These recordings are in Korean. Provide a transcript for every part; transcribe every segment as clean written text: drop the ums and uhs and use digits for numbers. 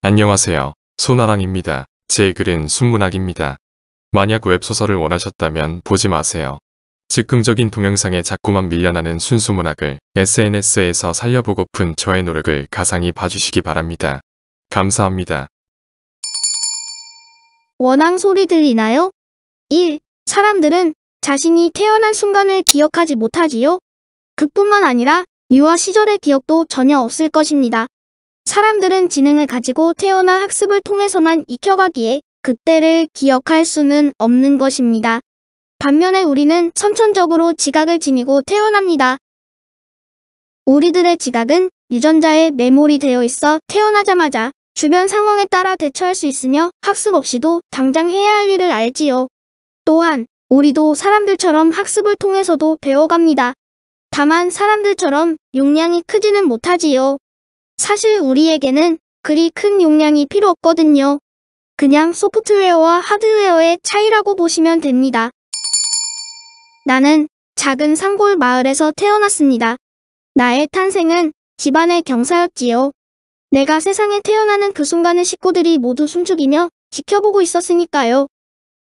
안녕하세요. 손아랑입니다. 제 글은 순문학입니다. 만약 웹소설을 원하셨다면 보지 마세요. 즉흥적인 동영상에 자꾸만 밀려나는 순수문학을 SNS에서 살려보고픈 저의 노력을 가상히 봐주시기 바랍니다. 감사합니다. 원앙 소리 들리나요? 1. 사람들은 자신이 태어난 순간을 기억하지 못하지요. 그뿐만 아니라 유아 시절의 기억도 전혀 없을 것입니다. 사람들은 지능을 가지고 태어나 학습을 통해서만 익혀가기에 그때를 기억할 수는 없는 것입니다. 반면에 우리는 선천적으로 지각을 지니고 태어납니다. 우리들의 지각은 유전자에 메모리 되어 있어 태어나자마자 주변 상황에 따라 대처할 수 있으며 학습 없이도 당장 해야 할 일을 알지요. 또한 우리도 사람들처럼 학습을 통해서도 배워갑니다. 다만 사람들처럼 용량이 크지는 못하지요. 사실 우리에게는 그리 큰 용량이 필요 없거든요. 그냥 소프트웨어와 하드웨어의 차이라고 보시면 됩니다. 나는 작은 산골 마을에서 태어났습니다. 나의 탄생은 집안의 경사였지요. 내가 세상에 태어나는 그 순간을 식구들이 모두 숨죽이며 지켜보고 있었으니까요.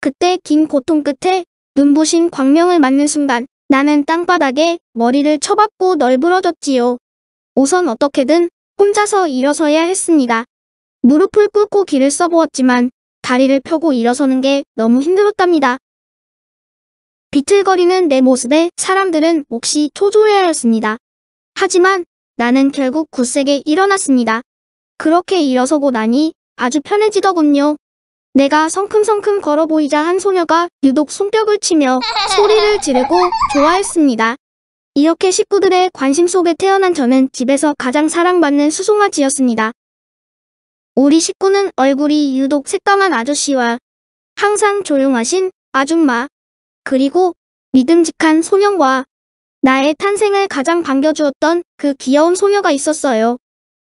그때 긴 고통 끝에 눈부신 광명을 맞는 순간 나는 땅바닥에 머리를 쳐박고 널브러졌지요. 우선 어떻게든 혼자서 일어서야 했습니다. 무릎을 꿇고 길을 써보았지만 다리를 펴고 일어서는 게 너무 힘들었답니다. 비틀거리는 내 모습에 사람들은 몹시 초조해하였습니다. 하지만 나는 결국 굳세게 일어났습니다. 그렇게 일어서고 나니 아주 편해지더군요. 내가 성큼성큼 걸어 보이자 한 소녀가 유독 손뼉을 치며 소리를 지르고 좋아했습니다. 이렇게 식구들의 관심 속에 태어난 저는 집에서 가장 사랑받는 수송아지였습니다. 우리 식구는 얼굴이 유독 새까만 아저씨와 항상 조용하신 아줌마, 그리고 믿음직한 소년과 나의 탄생을 가장 반겨주었던 그 귀여운 소녀가 있었어요.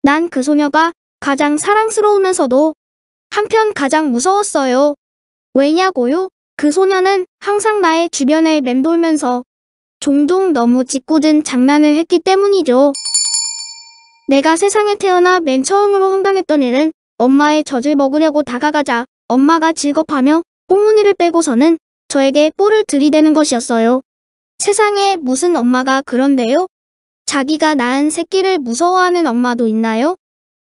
난 그 소녀가 가장 사랑스러우면서도 한편 가장 무서웠어요. 왜냐고요? 그 소녀는 항상 나의 주변에 맴돌면서 종종 너무 짓궂은 장난을 했기 때문이죠. 내가 세상에 태어나 맨 처음으로 황당했던 일은 엄마의 젖을 먹으려고 다가가자 엄마가 질겁하며 꽁무니를 빼고서는 저에게 뽀를 들이대는 것이었어요. 세상에 무슨 엄마가 그런데요? 자기가 낳은 새끼를 무서워하는 엄마도 있나요?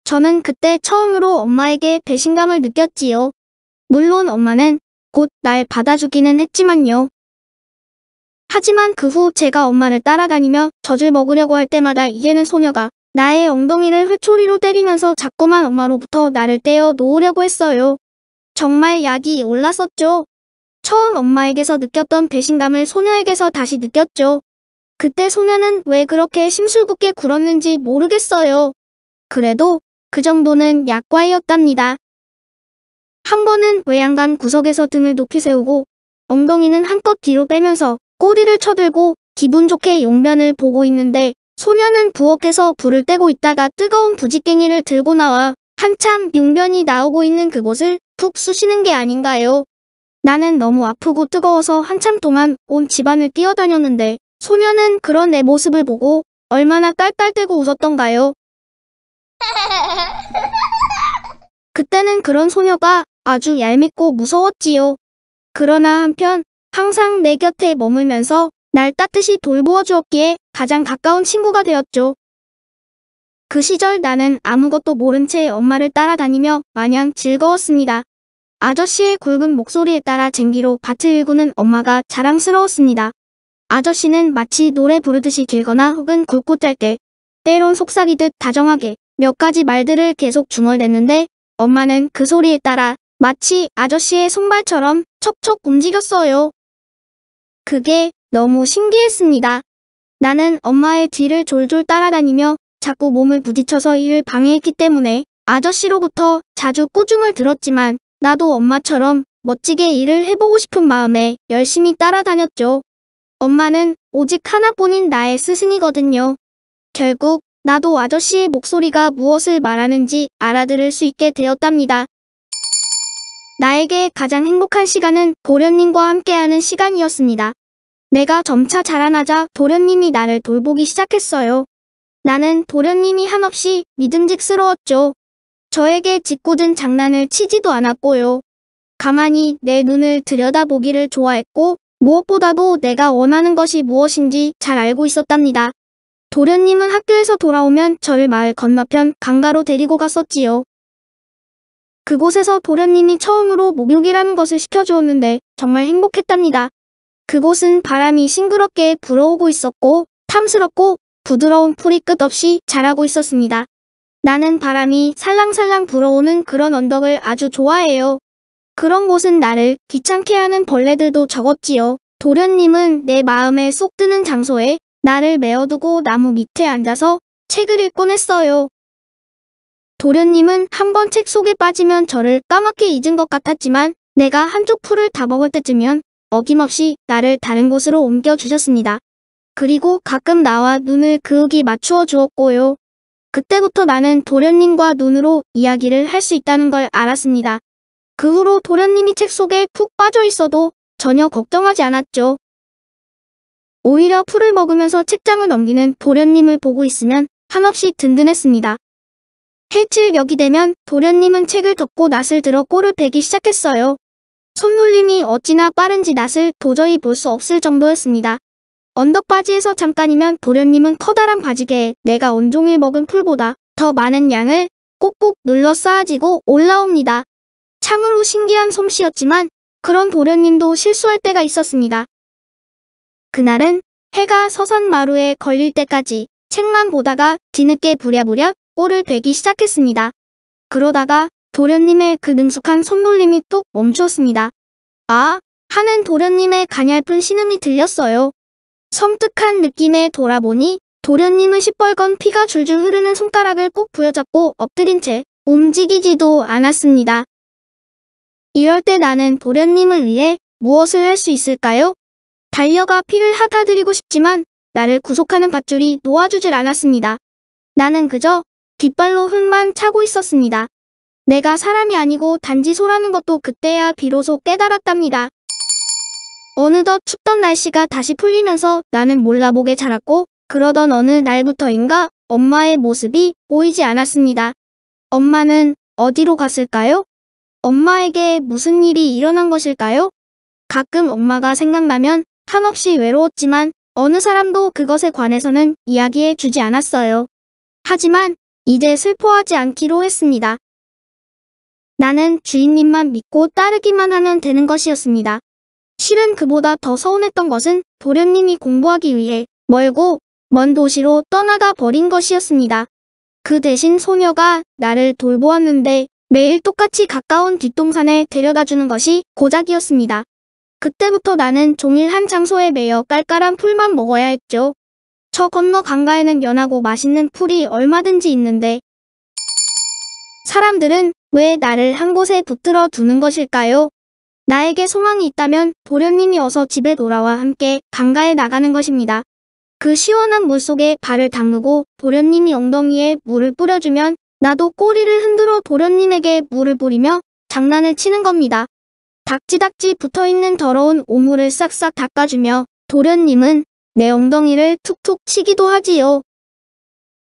저는 그때 처음으로 엄마에게 배신감을 느꼈지요. 물론 엄마는 곧 날 받아주기는 했지만요. 하지만 그 후 제가 엄마를 따라다니며 젖을 먹으려고 할 때마다 이제는 소녀가 나의 엉덩이를 회초리로 때리면서 자꾸만 엄마로부터 나를 떼어 놓으려고 했어요. 정말 약이 올랐었죠. 처음 엄마에게서 느꼈던 배신감을 소녀에게서 다시 느꼈죠. 그때 소녀는 왜 그렇게 심술궂게 굴었는지 모르겠어요. 그래도 그 정도는 약과이었답니다. 한 번은 외양간 구석에서 등을 높이 세우고 엉덩이는 한껏 뒤로 빼면서 꼬리를 쳐들고 기분 좋게 용변을 보고 있는데 소녀는 부엌에서 불을 떼고 있다가 뜨거운 부지깽이를 들고 나와 한참 용변이 나오고 있는 그곳을 푹 쑤시는 게 아닌가요? 나는 너무 아프고 뜨거워서 한참 동안 온 집안을 뛰어다녔는데 소녀는 그런 내 모습을 보고 얼마나 깔깔대고 웃었던가요? 그때는 그런 소녀가 아주 얄밉고 무서웠지요. 그러나 한편 항상 내 곁에 머물면서 날 따뜻이 돌보아 주었기에 가장 가까운 친구가 되었죠. 그 시절 나는 아무것도 모른 채 엄마를 따라다니며 마냥 즐거웠습니다. 아저씨의 굵은 목소리에 따라 쟁기로 밭을 일구는 엄마가 자랑스러웠습니다. 아저씨는 마치 노래 부르듯이 길거나 혹은 굵고 짧게, 때론 속삭이듯 다정하게 몇 가지 말들을 계속 중얼댔는데 엄마는 그 소리에 따라 마치 아저씨의 손발처럼 척척 움직였어요. 그게 너무 신기했습니다. 나는 엄마의 뒤를 졸졸 따라다니며 자꾸 몸을 부딪혀서 일을 방해했기 때문에 아저씨로부터 자주 꾸중을 들었지만 나도 엄마처럼 멋지게 일을 해보고 싶은 마음에 열심히 따라다녔죠. 엄마는 오직 하나뿐인 나의 스승이거든요. 결국 나도 아저씨의 목소리가 무엇을 말하는지 알아들을 수 있게 되었답니다. 나에게 가장 행복한 시간은 도련님과 함께하는 시간이었습니다. 내가 점차 자라나자 도련님이 나를 돌보기 시작했어요. 나는 도련님이 한없이 믿음직스러웠죠. 저에게 짓궂은 장난을 치지도 않았고요. 가만히 내 눈을 들여다보기를 좋아했고 무엇보다도 내가 원하는 것이 무엇인지 잘 알고 있었답니다. 도련님은 학교에서 돌아오면 저를 마을 건너편 강가로 데리고 갔었지요. 그곳에서 도련님이 처음으로 목욕이라는 것을 시켜주었는데 정말 행복했답니다. 그곳은 바람이 싱그럽게 불어오고 있었고 탐스럽고 부드러운 풀이 끝없이 자라고 있었습니다. 나는 바람이 살랑살랑 불어오는 그런 언덕을 아주 좋아해요. 그런 곳은 나를 귀찮게 하는 벌레들도 적었지요. 도련님은 내 마음에 쏙 드는 장소에 나를 메어두고 나무 밑에 앉아서 책을 읽곤 했어요. 도련님은 한번 책 속에 빠지면 저를 까맣게 잊은 것 같았지만 내가 한쪽 풀을 다 먹을 때쯤이면 어김없이 나를 다른 곳으로 옮겨주셨습니다. 그리고 가끔 나와 눈을 그윽이 맞추어 주었고요. 그때부터 나는 도련님과 눈으로 이야기를 할 수 있다는 걸 알았습니다. 그 후로 도련님이 책 속에 푹 빠져 있어도 전혀 걱정하지 않았죠. 오히려 풀을 먹으면서 책장을 넘기는 도련님을 보고 있으면 한없이 든든했습니다. 해질녘이 되면 도련님은 책을 덮고 낫을 들어 꼴을 베기 시작했어요. 손놀림이 어찌나 빠른지 낫을 도저히 볼 수 없을 정도였습니다. 언덕바지에서 잠깐이면 도련님은 커다란 바지개에 내가 온종일 먹은 풀보다 더 많은 양을 꼭꼭 눌러 쌓아지고 올라옵니다. 참으로 신기한 솜씨였지만 그런 도련님도 실수할 때가 있었습니다. 그날은 해가 서산마루에 걸릴 때까지 책만 보다가 뒤늦게 부랴부랴 꼴을 베기 시작했습니다. 그러다가 도련님의 그 능숙한 손놀림이 뚝 멈추었습니다. 아! 하는 도련님의 가냘픈 신음이 들렸어요. 섬뜩한 느낌에 돌아보니 도련님은 시뻘건 피가 줄줄 흐르는 손가락을 꼭 부여잡고 엎드린 채 움직이지도 않았습니다. 이럴 때 나는 도련님을 위해 무엇을 할 수 있을까요? 달려가 피를 핥아드리고 싶지만 나를 구속하는 밧줄이 놓아주질 않았습니다. 나는 그저 뒷발로 흙만 차고 있었습니다. 내가 사람이 아니고 단지 소라는 것도 그때야 비로소 깨달았답니다. 어느덧 춥던 날씨가 다시 풀리면서 나는 몰라보게 자랐고 그러던 어느 날부터인가 엄마의 모습이 보이지 않았습니다. 엄마는 어디로 갔을까요? 엄마에게 무슨 일이 일어난 것일까요? 가끔 엄마가 생각나면 한없이 외로웠지만 어느 사람도 그것에 관해서는 이야기해 주지 않았어요. 하지만 이제 슬퍼하지 않기로 했습니다. 나는 주인님만 믿고 따르기만 하면 되는 것이었습니다. 실은 그보다 더 서운했던 것은 도련님이 공부하기 위해 멀고 먼 도시로 떠나가 버린 것이었습니다. 그 대신 소녀가 나를 돌보았는데 매일 똑같이 가까운 뒷동산에 데려다주는 것이 고작이었습니다. 그때부터 나는 종일 한 장소에 매여 깔깔한 풀만 먹어야 했죠. 저 건너 강가에는 연하고 맛있는 풀이 얼마든지 있는데 사람들은 왜 나를 한 곳에 붙들어 두는 것일까요? 나에게 소망이 있다면 도련님이 어서 집에 돌아와 함께 강가에 나가는 것입니다. 그 시원한 물속에 발을 담그고 도련님이 엉덩이에 물을 뿌려주면 나도 꼬리를 흔들어 도련님에게 물을 뿌리며 장난을 치는 겁니다. 닥지닥지 붙어있는 더러운 오물을 싹싹 닦아주며 도련님은 내 엉덩이를 툭툭 치기도 하지요.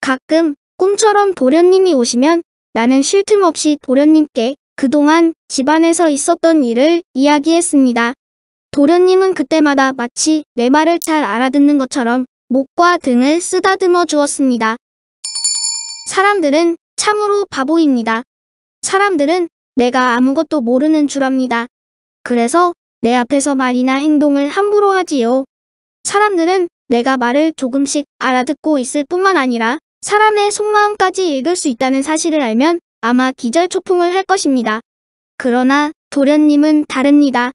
가끔 꿈처럼 도련님이 오시면 나는 쉴 틈 없이 도련님께 그동안 집안에서 있었던 일을 이야기했습니다. 도련님은 그때마다 마치 내 말을 잘 알아듣는 것처럼 목과 등을 쓰다듬어 주었습니다. 사람들은 참으로 바보입니다. 사람들은 내가 아무것도 모르는 줄 압니다. 그래서 내 앞에서 말이나 행동을 함부로 하지요. 사람들은 내가 말을 조금씩 알아듣고 있을 뿐만 아니라 사람의 속마음까지 읽을 수 있다는 사실을 알면 아마 기절초풍을 할 것입니다. 그러나 도련님은 다릅니다.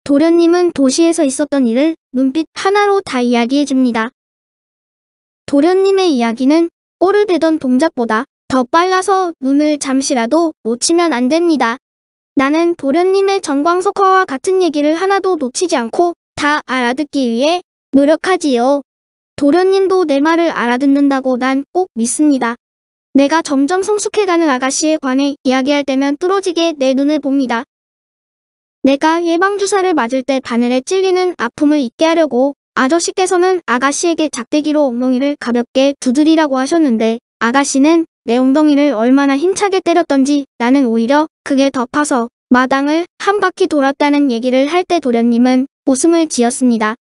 도련님은 도시에서 있었던 일을 눈빛 하나로 다 이야기해 줍니다. 도련님의 이야기는 꼴을 베던 동작보다 더 빨라서 눈을 잠시라도 놓치면 안 됩니다. 나는 도련님의 정광석화와 같은 얘기를 하나도 놓치지 않고 다 알아듣기 위해 노력하지요. 도련님도 내 말을 알아듣는다고 난 꼭 믿습니다. 내가 점점 성숙해가는 아가씨에 관해 이야기할 때면 뚫어지게 내 눈을 봅니다. 내가 예방주사를 맞을 때 바늘에 찔리는 아픔을 잊게 하려고 아저씨께서는 아가씨에게 작대기로 엉덩이를 가볍게 두드리라고 하셨는데 아가씨는 내 엉덩이를 얼마나 힘차게 때렸던지 나는 오히려 그게 더 파서 마당을 한 바퀴 돌았다는 얘기를 할 때 도련님은 웃음을 지었습니다.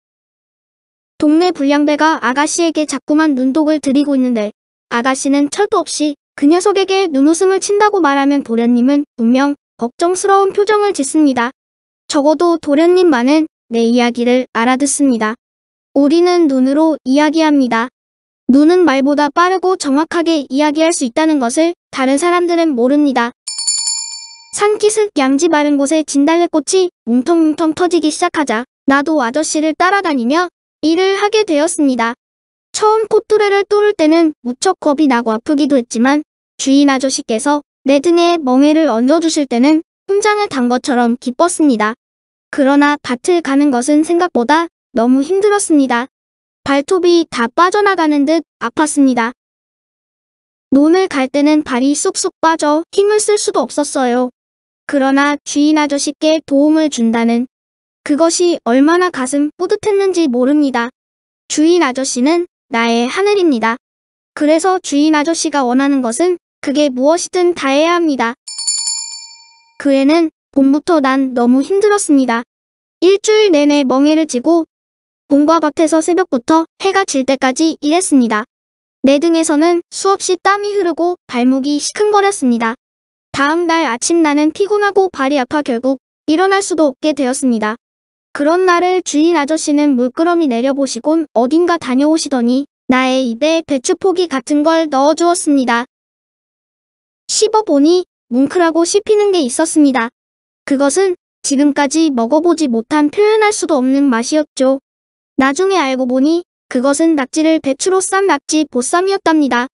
동네 불량배가 아가씨에게 자꾸만 눈독을 들이고 있는데 아가씨는 철도 없이 그 녀석에게 눈웃음을 친다고 말하면 도련님은 분명 걱정스러운 표정을 짓습니다. 적어도 도련님만은 내 이야기를 알아듣습니다. 우리는 눈으로 이야기합니다. 눈은 말보다 빠르고 정확하게 이야기할 수 있다는 것을 다른 사람들은 모릅니다. 산기슭 양지 마른 곳에 진달래꽃이 뭉텅뭉텅 터지기 시작하자 나도 아저씨를 따라다니며 일을 하게 되었습니다. 처음 콧뚜레를 뚫을 때는 무척 겁이 나고 아프기도 했지만 주인 아저씨께서 내 등에 멍에를 얹어주실 때는 훈장을 단 것처럼 기뻤습니다. 그러나 밭을 가는 것은 생각보다 너무 힘들었습니다. 발톱이 다 빠져나가는 듯 아팠습니다. 논을 갈 때는 발이 쑥쑥 빠져 힘을 쓸 수도 없었어요. 그러나 주인 아저씨께 도움을 준다는 그것이 얼마나 가슴 뿌듯했는지 모릅니다. 주인 아저씨는 나의 하늘입니다. 그래서 주인 아저씨가 원하는 것은 그게 무엇이든 다 해야 합니다. 그 해는 봄부터 난 너무 힘들었습니다. 일주일 내내 멍에를 쥐고 봄과 밭에서 새벽부터 해가 질 때까지 일했습니다. 내 등에서는 수없이 땀이 흐르고 발목이 시큰거렸습니다. 다음 날 아침 나는 피곤하고 발이 아파 결국 일어날 수도 없게 되었습니다. 그런 날을 주인 아저씨는 물끄러미 내려보시곤 어딘가 다녀오시더니 나의 입에 배추포기 같은 걸 넣어주었습니다. 씹어보니 뭉클하고 씹히는 게 있었습니다. 그것은 지금까지 먹어보지 못한 표현할 수도 없는 맛이었죠. 나중에 알고 보니 그것은 낙지를 배추로 싼 낙지 보쌈이었답니다.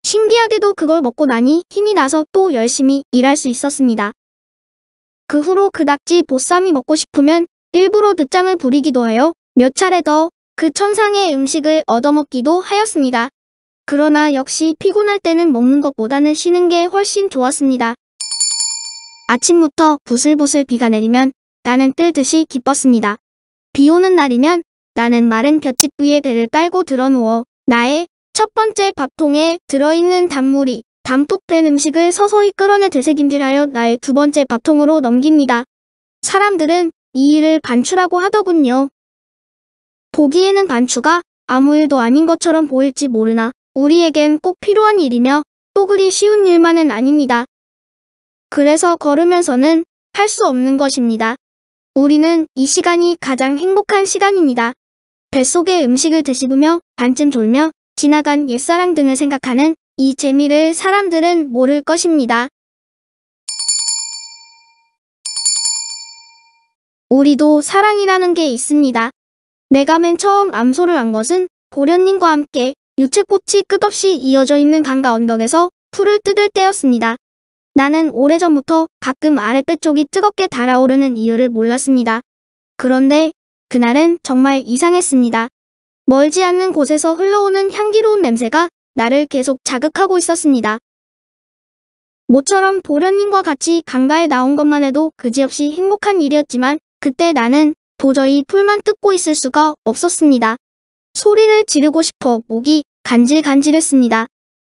신기하게도 그걸 먹고 나니 힘이 나서 또 열심히 일할 수 있었습니다. 그 후로 그 낙지 보쌈이 먹고 싶으면 일부러 늦장을 부리기도 하여 몇 차례 더 그 천상의 음식을 얻어먹기도 하였습니다. 그러나 역시 피곤할 때는 먹는 것보다는 쉬는 게 훨씬 좋았습니다. 아침부터 부슬부슬 비가 내리면 나는 뜰듯이 기뻤습니다. 비 오는 날이면 나는 마른 볏짚 위에 배를 깔고 드러누워 나의 첫 번째 밥통에 들어있는 단물이 담뿍된 음식을 서서히 끌어내 되새김질하여 나의 두 번째 밥통으로 넘깁니다. 사람들은 이 일을 반추라고 하더군요. 보기에는 반추가 아무 일도 아닌 것처럼 보일지 모르나 우리에겐 꼭 필요한 일이며 또 그리 쉬운 일만은 아닙니다. 그래서 걸으면서는 할 수 없는 것입니다. 우리는 이 시간이 가장 행복한 시간입니다. 뱃속에 음식을 드시으며 반쯤 졸며 지나간 옛사랑 등을 생각하는 이 재미를 사람들은 모를 것입니다. 우리도 사랑이라는 게 있습니다. 내가 맨 처음 암소를 한 것은 도련님과 함께 유채꽃이 끝없이 이어져 있는 강가 언덕에서 풀을 뜯을 때였습니다. 나는 오래전부터 가끔 아랫배 쪽이 뜨겁게 달아오르는 이유를 몰랐습니다. 그런데 그날은 정말 이상했습니다. 멀지 않는 곳에서 흘러오는 향기로운 냄새가 나를 계속 자극하고 있었습니다. 모처럼 도련님과 같이 강가에 나온 것만 해도 그지없이 행복한 일이었지만 그때 나는 도저히 풀만 뜯고 있을 수가 없었습니다. 소리를 지르고 싶어 목이 간질간질했습니다.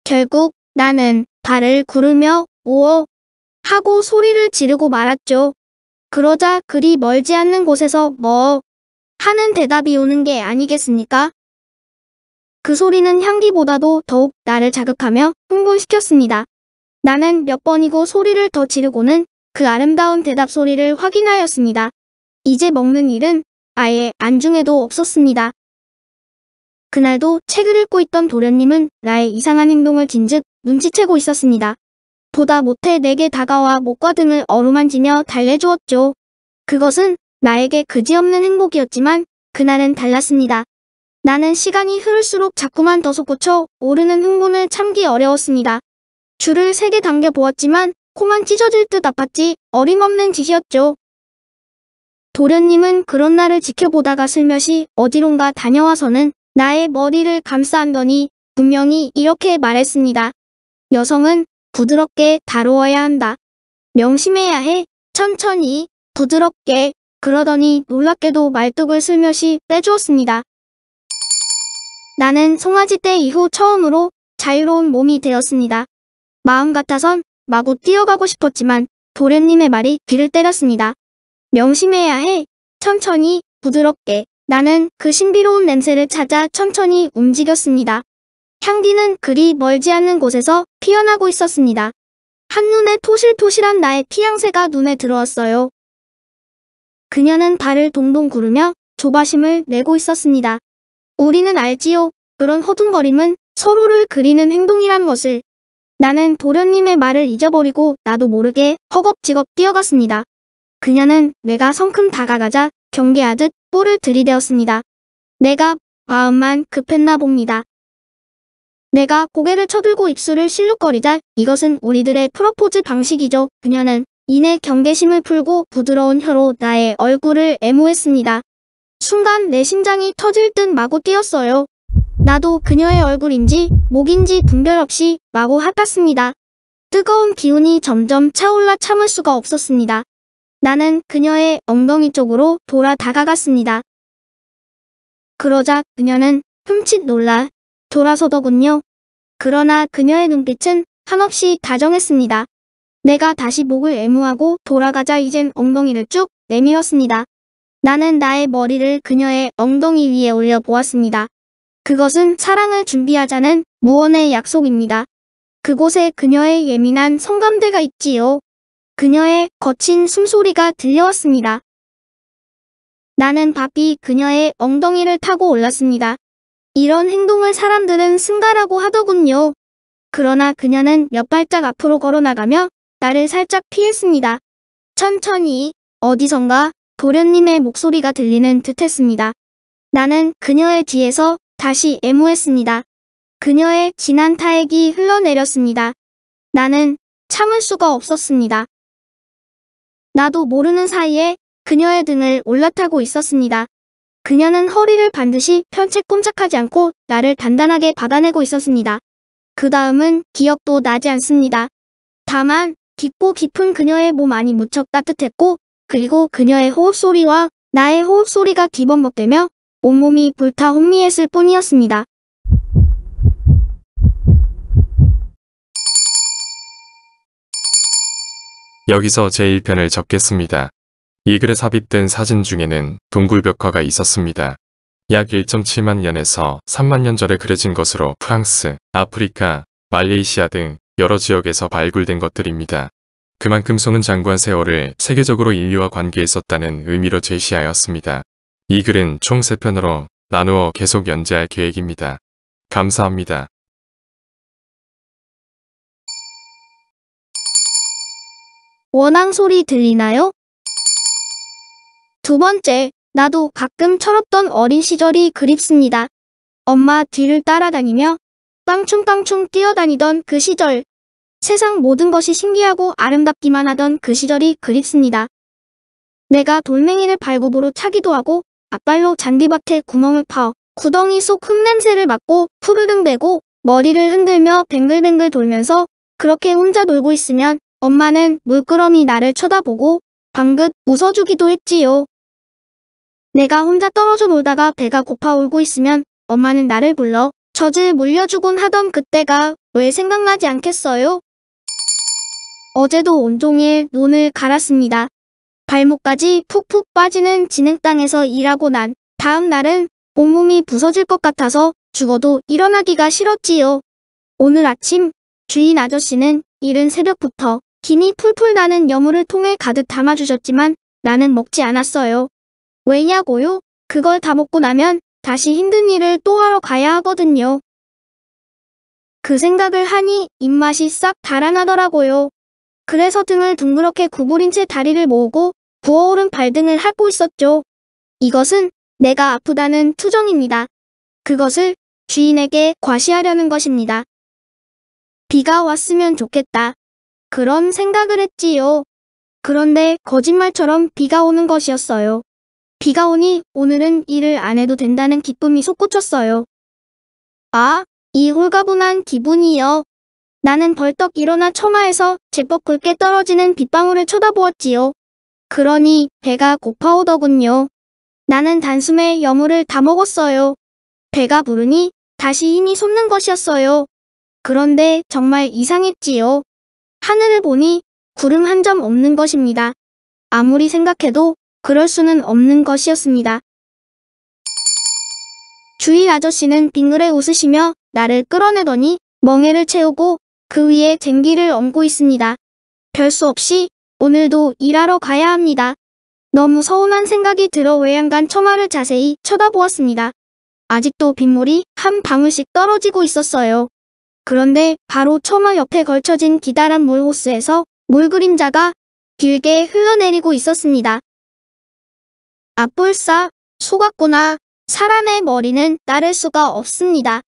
결국 나는 발을 구르며 오어 하고 소리를 지르고 말았죠. 그러자 그리 멀지 않는 곳에서 뭐 하는 대답이 오는 게 아니겠습니까? 그 소리는 향기보다도 더욱 나를 자극하며 흥분시켰습니다. 나는 몇 번이고 소리를 더 지르고는 그 아름다운 대답 소리를 확인하였습니다. 이제 먹는 일은 아예 안중에도 없었습니다. 그날도 책을 읽고 있던 도련님은 나의 이상한 행동을 진즉 눈치채고 있었습니다. 보다 못해 내게 다가와 목과 등을 어루만지며 달래주었죠. 그것은 나에게 그지없는 행복이었지만 그날은 달랐습니다. 나는 시간이 흐를수록 자꾸만 더 솟구쳐 오르는 흥분을 참기 어려웠습니다. 줄을 3개 당겨 보았지만 코만 찢어질 듯 아팠지 어림없는 짓이었죠. 도련님은 그런 나를 지켜보다가 슬며시 어디론가 다녀와서는 나의 머리를 감싸 안더니 분명히 이렇게 말했습니다. 여성은 부드럽게 다루어야 한다. 명심해야 해. 천천히, 부드럽게. 그러더니 놀랍게도 말뚝을 슬며시 빼주었습니다. 나는 송아지 때 이후 처음으로 자유로운 몸이 되었습니다. 마음 같아선 마구 뛰어가고 싶었지만 도련님의 말이 귀를 때렸습니다. 명심해야 해. 천천히, 부드럽게. 나는 그 신비로운 냄새를 찾아 천천히 움직였습니다. 향기는 그리 멀지 않는 곳에서 피어나고 있었습니다. 한눈에 토실토실한 나의 피향새가 눈에 들어왔어요. 그녀는 발을 동동 구르며 조바심을 내고 있었습니다. 우리는 알지요. 그런 허둥거림은 서로를 그리는 행동이란 것을. 나는 도련님의 말을 잊어버리고 나도 모르게 허겁지겁 뛰어갔습니다. 그녀는 내가 성큼 다가가자 경계하듯 볼을 들이대었습니다. 내가 마음만 급했나 봅니다. 내가 고개를 쳐들고 입술을 실룩거리자 이것은 우리들의 프로포즈 방식이죠. 그녀는 이내 경계심을 풀고 부드러운 혀로 나의 얼굴을 애무했습니다. 순간 내 심장이 터질 듯 마구 뛰었어요. 나도 그녀의 얼굴인지 목인지 분별 없이 마구 핥았습니다. 뜨거운 기운이 점점 차올라 참을 수가 없었습니다. 나는 그녀의 엉덩이 쪽으로 돌아 다가갔습니다. 그러자 그녀는 흠칫 놀라 돌아서더군요. 그러나 그녀의 눈빛은 한없이 다정했습니다. 내가 다시 목을 애무하고 돌아가자 이젠 엉덩이를 쭉 내밀었습니다. 나는 나의 머리를 그녀의 엉덩이 위에 올려보았습니다. 그것은 사랑을 준비하자는 무언의 약속입니다. 그곳에 그녀의 예민한 성감대가 있지요. 그녀의 거친 숨소리가 들려왔습니다. 나는 바삐 그녀의 엉덩이를 타고 올랐습니다. 이런 행동을 사람들은 승가라고 하더군요. 그러나 그녀는 몇 발짝 앞으로 걸어나가며 나를 살짝 피했습니다. 천천히 어디선가 도련님의 목소리가 들리는 듯했습니다. 나는 그녀의 뒤에서 다시 애무했습니다. 그녀의 진한 타액이 흘러내렸습니다. 나는 참을 수가 없었습니다. 나도 모르는 사이에 그녀의 등을 올라타고 있었습니다. 그녀는 허리를 반드시 편 채 꼼짝하지 않고 나를 단단하게 받아내고 있었습니다. 그 다음은 기억도 나지 않습니다. 다만 깊고 깊은 그녀의 몸 안이 무척 따뜻했고 그리고 그녀의 호흡소리와 나의 호흡소리가 뒤범벅되며 온몸이 불타 혼미했을 뿐이었습니다. 여기서 제1편을 접겠습니다. 이 글에 삽입된 사진 중에는 동굴벽화가 있었습니다. 약 1.7만 년에서 3만 년 전에 그려진 것으로 프랑스, 아프리카, 말레이시아 등 여러 지역에서 발굴된 것들입니다. 그만큼 손은 장구한 세월을 세계적으로 인류와 관계했었다는 의미로 제시하였습니다. 이 글은 총 3편으로 나누어 계속 연재할 계획입니다. 감사합니다. 원앙 소리 들리나요? 두 번째, 나도 가끔 철없던 어린 시절이 그립습니다. 엄마 뒤를 따라다니며 깡충깡충 뛰어다니던 그 시절. 세상 모든 것이 신기하고 아름답기만 하던 그 시절이 그립습니다. 내가 돌멩이를 발굽으로 차기도 하고 앞발로 잔디밭에 구멍을 파 구덩이 속 흙냄새를 맡고 푸르릉대고 머리를 흔들며 뱅글뱅글 돌면서 그렇게 혼자 놀고 있으면 엄마는 물끄러미 나를 쳐다보고 방긋 웃어주기도 했지요. 내가 혼자 떨어져 놀다가 배가 고파 울고 있으면 엄마는 나를 불러 젖을 물려주곤 하던 그때가 왜 생각나지 않겠어요? 어제도 온종일 눈을 갈았습니다. 발목까지 푹푹 빠지는 진흙 땅에서 일하고 난 다음 날은 온몸이 부서질 것 같아서 죽어도 일어나기가 싫었지요. 오늘 아침 주인 아저씨는 이른 새벽부터 김이 풀풀 나는 여물을 통에 가득 담아주셨지만 나는 먹지 않았어요. 왜냐고요? 그걸 다 먹고 나면 다시 힘든 일을 또 하러 가야 하거든요. 그 생각을 하니 입맛이 싹 달아나더라고요. 그래서 등을 둥그렇게 구부린 채 다리를 모으고 부어오른 발등을 핥고 있었죠. 이것은 내가 아프다는 투정입니다. 그것을 주인에게 과시하려는 것입니다. 비가 왔으면 좋겠다. 그런 생각을 했지요. 그런데 거짓말처럼 비가 오는 것이었어요. 비가 오니 오늘은 일을 안 해도 된다는 기쁨이 솟구쳤어요. 아, 이 홀가분한 기분이요. 나는 벌떡 일어나 처마에서 제법 굵게 떨어지는 빗방울을 쳐다보았지요. 그러니 배가 고파오더군요. 나는 단숨에 여물을 다 먹었어요. 배가 부르니 다시 힘이 솟는 것이었어요. 그런데 정말 이상했지요. 하늘을 보니 구름 한 점 없는 것입니다. 아무리 생각해도 그럴 수는 없는 것이었습니다. 주인 아저씨는 빙그레 웃으시며 나를 끌어내더니 멍에를 채우고 그 위에 쟁기를 얹고 있습니다. 별 수 없이 오늘도 일하러 가야 합니다. 너무 서운한 생각이 들어 외양간 처마를 자세히 쳐다보았습니다. 아직도 빗물이 한 방울씩 떨어지고 있었어요. 그런데 바로 처마 옆에 걸쳐진 기다란 물호스에서 물 그림자가 길게 흘러내리고 있었습니다. 아뿔싸, 속았구나. 사람의 머리는 따를 수가 없습니다.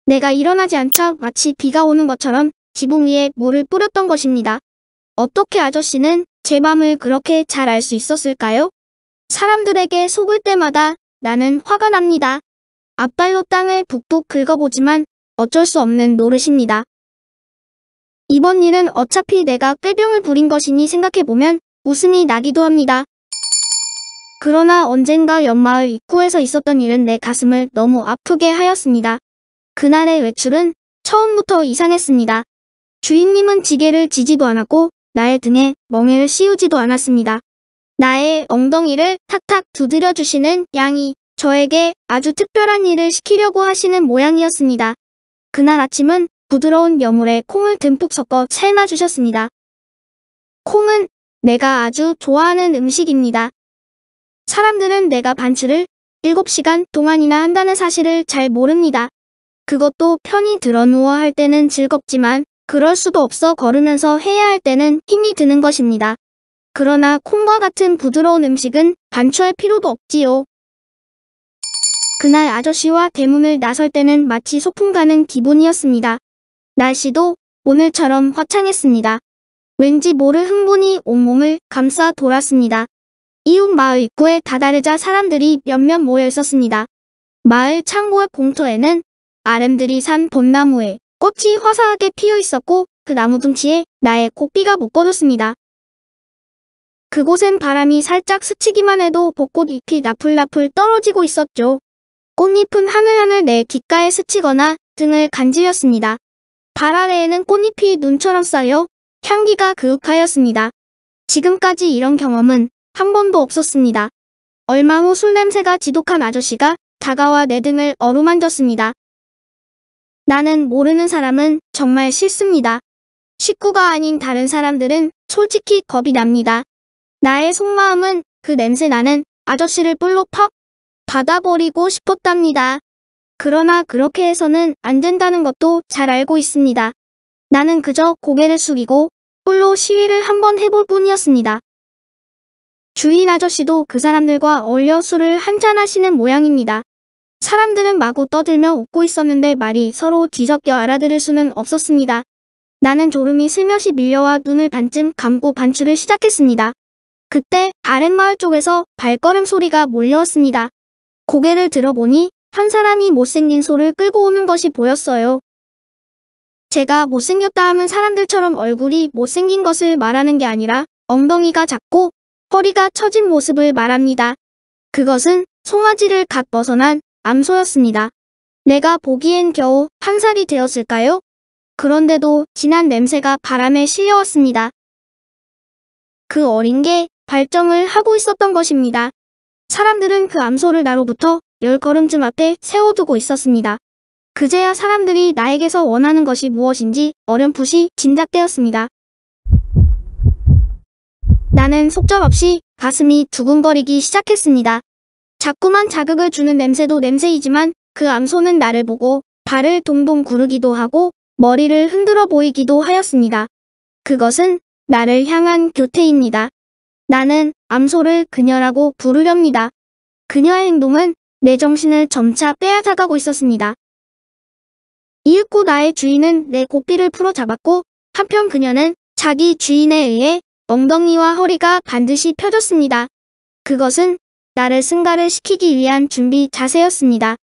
내가 일어나지 않자 마치 비가 오는 것처럼 지붕 위에 물을 뿌렸던 것입니다. 어떻게 아저씨는 제 맘을 그렇게 잘 알 수 있었을까요? 사람들에게 속을 때마다 나는 화가 납니다. 앞발로 땅을 북북 긁어보지만 어쩔 수 없는 노릇입니다. 이번 일은 어차피 내가 꾀병을 부린 것이니 생각해보면 웃음이 나기도 합니다. 그러나 언젠가 옆마을 입구에서 있었던 일은 내 가슴을 너무 아프게 하였습니다. 그날의 외출은 처음부터 이상했습니다. 주인님은 지게를 지지도 않았고 나의 등에 멍에를 씌우지도 않았습니다. 나의 엉덩이를 탁탁 두드려 주시는 양이 저에게 아주 특별한 일을 시키려고 하시는 모양이었습니다. 그날 아침은 부드러운 여물에 콩을 듬뿍 섞어 삶아 주셨습니다. 콩은 내가 아주 좋아하는 음식입니다. 사람들은 내가 반추를 7시간 동안이나 한다는 사실을 잘 모릅니다. 그것도 편히 들어 누워 할 때는 즐겁지만 그럴 수도 없어 걸으면서 해야 할 때는 힘이 드는 것입니다. 그러나 콩과 같은 부드러운 음식은 반추할 필요도 없지요. 그날 아저씨와 대문을 나설 때는 마치 소풍 가는 기분이었습니다. 날씨도 오늘처럼 화창했습니다. 왠지 모를 흥분이 온몸을 감싸 돌았습니다. 이웃 마을 입구에 다다르자 사람들이 몇몇 모여 있었습니다. 마을 창고의 공터에는 아름드리 산 벚나무에 꽃이 화사하게 피어 있었고 그 나무 둥치에 나의 코피가 묶어뒀습니다. 그곳엔 바람이 살짝 스치기만 해도 벚꽃 잎이 나풀나풀 떨어지고 있었죠. 꽃잎은 하늘하늘 내 귓가에 스치거나 등을 간지렸습니다. 발 아래에는 꽃잎이 눈처럼 쌓여 향기가 그윽하였습니다. 지금까지 이런 경험은 한 번도 없었습니다. 얼마 후 술 냄새가 지독한 아저씨가 다가와 내 등을 어루만졌습니다. 나는 모르는 사람은 정말 싫습니다. 식구가 아닌 다른 사람들은 솔직히 겁이 납니다. 나의 속마음은 그 냄새 나는 아저씨를 뿔로 퍽 받아버리고 싶었답니다. 그러나 그렇게 해서는 안 된다는 것도 잘 알고 있습니다. 나는 그저 고개를 숙이고 뿔로 시위를 한번 해볼 뿐이었습니다. 주인 아저씨도 그 사람들과 어울려 술을 한잔 하시는 모양입니다. 사람들은 마구 떠들며 웃고 있었는데 말이 서로 뒤섞여 알아들을 수는 없었습니다. 나는 졸음이 슬며시 밀려와 눈을 반쯤 감고 반추를 시작했습니다. 그때 아랫마을 쪽에서 발걸음 소리가 몰려왔습니다. 고개를 들어보니 한 사람이 못생긴 소를 끌고 오는 것이 보였어요. 제가 못생겼다 하면 사람들처럼 얼굴이 못생긴 것을 말하는 게 아니라 엉덩이가 작고 허리가 처진 모습을 말합니다. 그것은 송아지를 갓 벗어난 암소였습니다. 내가 보기엔 겨우 1살이 되었을까요? 그런데도 진한 냄새가 바람에 실려왔습니다. 그 어린 게 발정을 하고 있었던 것입니다. 사람들은 그 암소를 나로부터 10걸음쯤 앞에 세워두고 있었습니다. 그제야 사람들이 나에게서 원하는 것이 무엇인지 어렴풋이 짐작되었습니다. 나는 속절없이 가슴이 두근거리기 시작했습니다. 자꾸만 자극을 주는 냄새도 냄새이지만 그 암소는 나를 보고 발을 동동 구르기도 하고 머리를 흔들어 보이기도 하였습니다. 그것은 나를 향한 교태입니다. 나는 암소를 그녀라고 부르렵니다. 그녀의 행동은 내 정신을 점차 빼앗아가고 있었습니다. 이윽고 나의 주인은 내 고삐를 풀어 잡았고 한편 그녀는 자기 주인에 의해 엉덩이와 허리가 반드시 펴졌습니다. 그것은 나를 승가를 시키기 위한 준비 자세였습니다.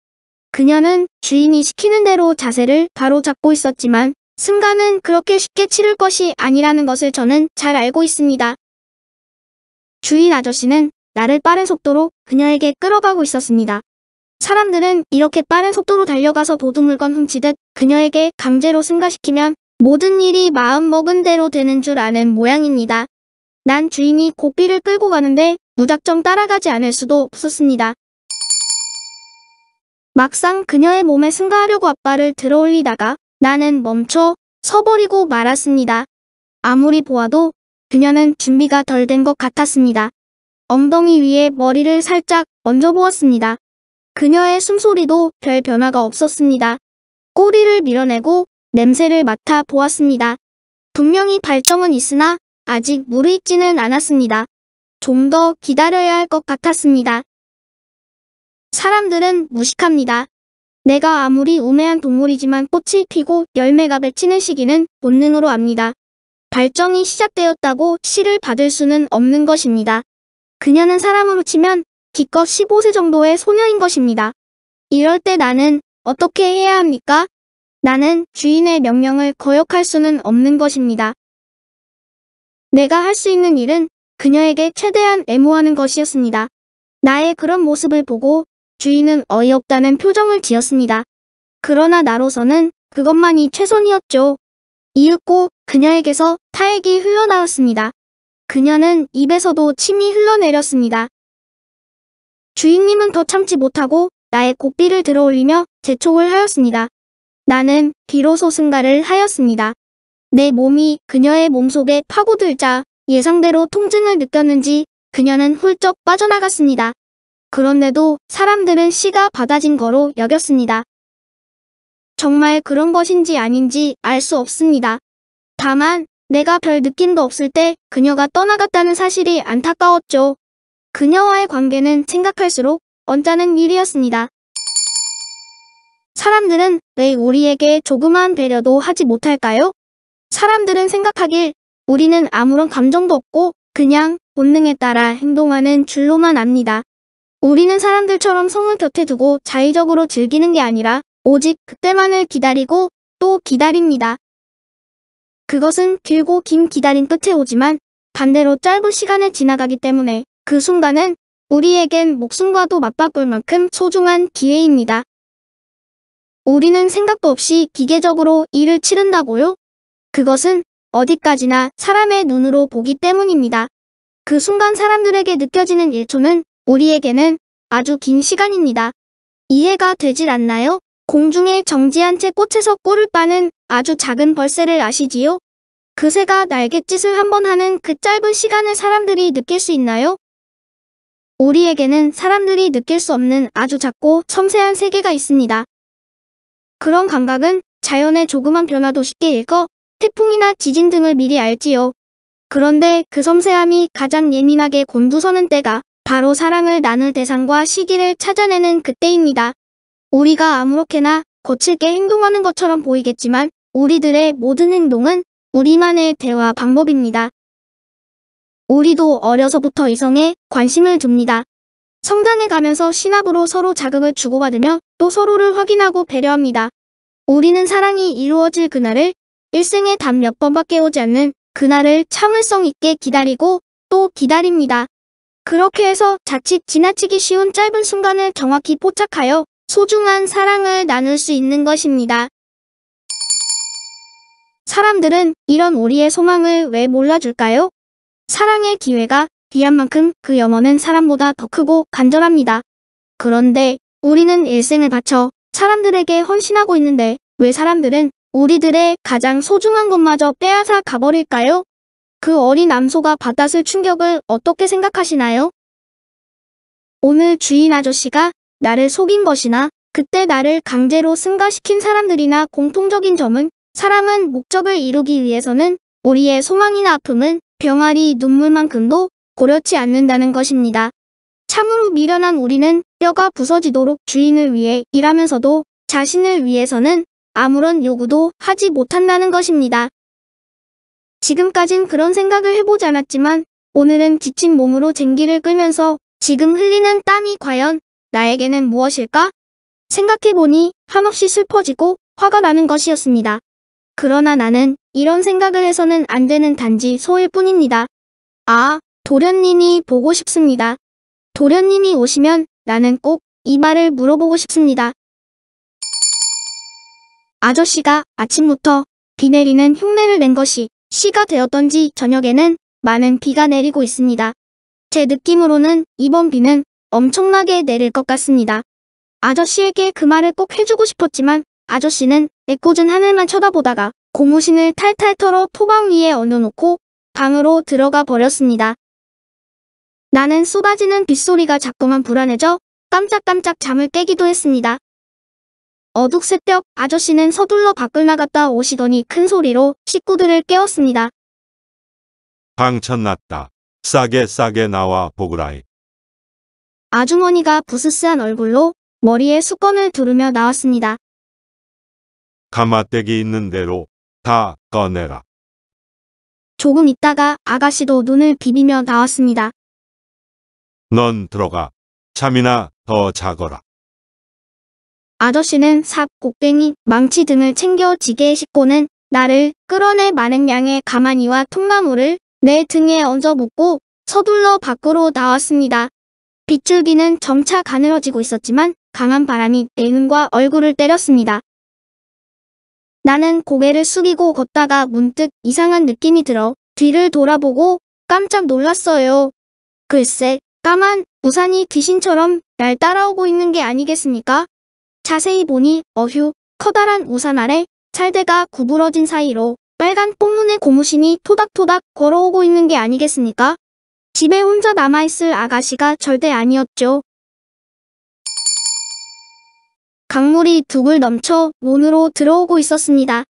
그녀는 주인이 시키는 대로 자세를 바로 잡고 있었지만 승가는 그렇게 쉽게 치를 것이 아니라는 것을 저는 잘 알고 있습니다. 주인 아저씨는 나를 빠른 속도로 그녀에게 끌어가고 있었습니다. 사람들은 이렇게 빠른 속도로 달려가서 도둑물건 훔치듯 그녀에게 강제로 승가시키면 모든 일이 마음먹은 대로 되는 줄 아는 모양입니다. 난 주인이 고삐를 끌고 가는데 무작정 따라가지 않을 수도 없었습니다. 막상 그녀의 몸에 승가하려고 앞발을 들어올리다가 나는 멈춰 서버리고 말았습니다. 아무리 보아도 그녀는 준비가 덜 된 것 같았습니다. 엉덩이 위에 머리를 살짝 얹어보았습니다. 그녀의 숨소리도 별 변화가 없었습니다. 꼬리를 밀어내고 냄새를 맡아 보았습니다. 분명히 발정은 있으나 아직 무르익지는 않았습니다. 좀 더 기다려야 할 것 같았습니다. 사람들은 무식합니다. 내가 아무리 우매한 동물이지만 꽃이 피고 열매가 맺히는 시기는 본능으로 압니다. 발정이 시작되었다고 씨를 받을 수는 없는 것입니다. 그녀는 사람으로 치면 기껏 15세 정도의 소녀인 것입니다. 이럴 때 나는 어떻게 해야 합니까? 나는 주인의 명령을 거역할 수는 없는 것입니다. 내가 할 수 있는 일은 그녀에게 최대한 애무하는 것이었습니다. 나의 그런 모습을 보고 주인은 어이없다는 표정을 지었습니다. 그러나 나로서는 그것만이 최선이었죠. 이윽고 그녀에게서 타액이 흘러나왔습니다. 그녀는 입에서도 침이 흘러내렸습니다. 주인님은 더 참지 못하고 나의 고삐를 들어올리며 재촉을 하였습니다. 나는 비로소 승가를 하였습니다. 내 몸이 그녀의 몸속에 파고들자 예상대로 통증을 느꼈는지 그녀는 훌쩍 빠져나갔습니다. 그런데도 사람들은 씨가 받아진 거로 여겼습니다. 정말 그런 것인지 아닌지 알 수 없습니다. 다만 내가 별 느낌도 없을 때 그녀가 떠나갔다는 사실이 안타까웠죠. 그녀와의 관계는 생각할수록 언짢은 일이었습니다. 사람들은 왜 우리에게 조그마한 배려도 하지 못할까요? 사람들은 생각하길 우리는 아무런 감정도 없고 그냥 본능에 따라 행동하는 줄로만 압니다. 우리는 사람들처럼 성을 곁에 두고 자의적으로 즐기는 게 아니라 오직 그때만을 기다리고 또 기다립니다. 그것은 길고 긴 기다림 끝에 오지만 반대로 짧은 시간에 지나가기 때문에 그 순간은 우리에겐 목숨과도 맞바꿀 만큼 소중한 기회입니다. 우리는 생각도 없이 기계적으로 일을 치른다고요? 그것은 어디까지나 사람의 눈으로 보기 때문입니다. 그 순간 사람들에게 느껴지는 1초는 우리에게는 아주 긴 시간입니다. 이해가 되질 않나요? 공중에 정지한 채 꽃에서 꿀을 빠는 아주 작은 벌새를 아시지요? 그 새가 날갯짓을 한번 하는 그 짧은 시간을 사람들이 느낄 수 있나요? 우리에게는 사람들이 느낄 수 없는 아주 작고 섬세한 세계가 있습니다. 그런 감각은 자연의 조그만 변화도 쉽게 읽어 태풍이나 지진 등을 미리 알지요. 그런데 그 섬세함이 가장 예민하게 곤두서는 때가 바로 사랑을 나눌 대상과 시기를 찾아내는 그때입니다. 우리가 아무렇게나 거칠게 행동하는 것처럼 보이겠지만 우리들의 모든 행동은 우리만의 대화 방법입니다. 우리도 어려서부터 이성에 관심을 둡니다. 성장해 가면서 신압으로 서로 자극을 주고받으며 또 서로를 확인하고 배려합니다. 우리는 사랑이 이루어질 그날을 일생에 단 몇 번밖에 오지 않는 그날을 참을성 있게 기다리고 또 기다립니다. 그렇게 해서 자칫 지나치기 쉬운 짧은 순간을 정확히 포착하여 소중한 사랑을 나눌 수 있는 것입니다. 사람들은 이런 우리의 소망을 왜 몰라줄까요? 사랑의 기회가 귀한 만큼 그 염원은 사람보다 더 크고 간절합니다. 그런데 우리는 일생을 바쳐 사람들에게 헌신하고 있는데 왜 사람들은 우리들의 가장 소중한 것마저 빼앗아 가버릴까요? 그 어린 암소가 받았을 충격을 어떻게 생각하시나요? 오늘 주인 아저씨가 나를 속인 것이나 그때 나를 강제로 승가시킨 사람들이나 공통적인 점은 사람은 목적을 이루기 위해서는 우리의 소망이나 아픔은 병아리 눈물만큼도 고려치 않는다는 것입니다. 참으로 미련한 우리는 뼈가 부서지도록 주인을 위해 일하면서도 자신을 위해서는 아무런 요구도 하지 못한다는 것입니다. 지금까진 그런 생각을 해보지 않았지만 오늘은 지친 몸으로 쟁기를 끌면서 지금 흘리는 땀이 과연 나에게는 무엇일까? 생각해보니 한없이 슬퍼지고 화가 나는 것이었습니다. 그러나 나는 이런 생각을 해서는 안 되는 단지 소일 뿐입니다. 아, 도련님이 보고 싶습니다. 도련님이 오시면 나는 꼭 이 말을 물어보고 싶습니다. 아저씨가 아침부터 비 내리는 흉내를 낸 것이 시가 되었던지 저녁에는 많은 비가 내리고 있습니다. 제 느낌으로는 이번 비는 엄청나게 내릴 것 같습니다. 아저씨에게 그 말을 꼭 해주고 싶었지만 아저씨는 애꿎은 하늘만 쳐다보다가 고무신을 탈탈 털어 토방 위에 얹어놓고 방으로 들어가 버렸습니다. 나는 쏟아지는 빗소리가 자꾸만 불안해져 깜짝깜짝 잠을 깨기도 했습니다. 어둑새벽 아저씨는 서둘러 밖을 나갔다 오시더니 큰 소리로 식구들을 깨웠습니다. 방천났다. 싸게 나와 보그라이. 아주머니가 부스스한 얼굴로 머리에 수건을 두르며 나왔습니다. 가마떼기 있는 대로 다 꺼내라. 조금 있다가 아가씨도 눈을 비비며 나왔습니다. 넌 들어가. 잠이나 더 자거라. 아저씨는 삽, 곡괭이, 망치 등을 챙겨 지게에 싣고는 나를 끌어내 많은 양의 가마니와 통나무를 내 등에 얹어 묶고 서둘러 밖으로 나왔습니다. 빗줄기는 점차 가늘어지고 있었지만 강한 바람이 내 눈과 얼굴을 때렸습니다. 나는 고개를 숙이고 걷다가 문득 이상한 느낌이 들어 뒤를 돌아보고 깜짝 놀랐어요. 글쎄, 까만 우산이 귀신처럼 날 따라오고 있는 게 아니겠습니까? 자세히 보니 어휴, 커다란 우산 아래 찰대가 구부러진 사이로 빨간 뽕눈의 고무신이 토닥토닥 걸어오고 있는 게 아니겠습니까? 집에 혼자 남아있을 아가씨가 절대 아니었죠. 강물이 둑을 넘쳐 논으로 들어오고 있었습니다.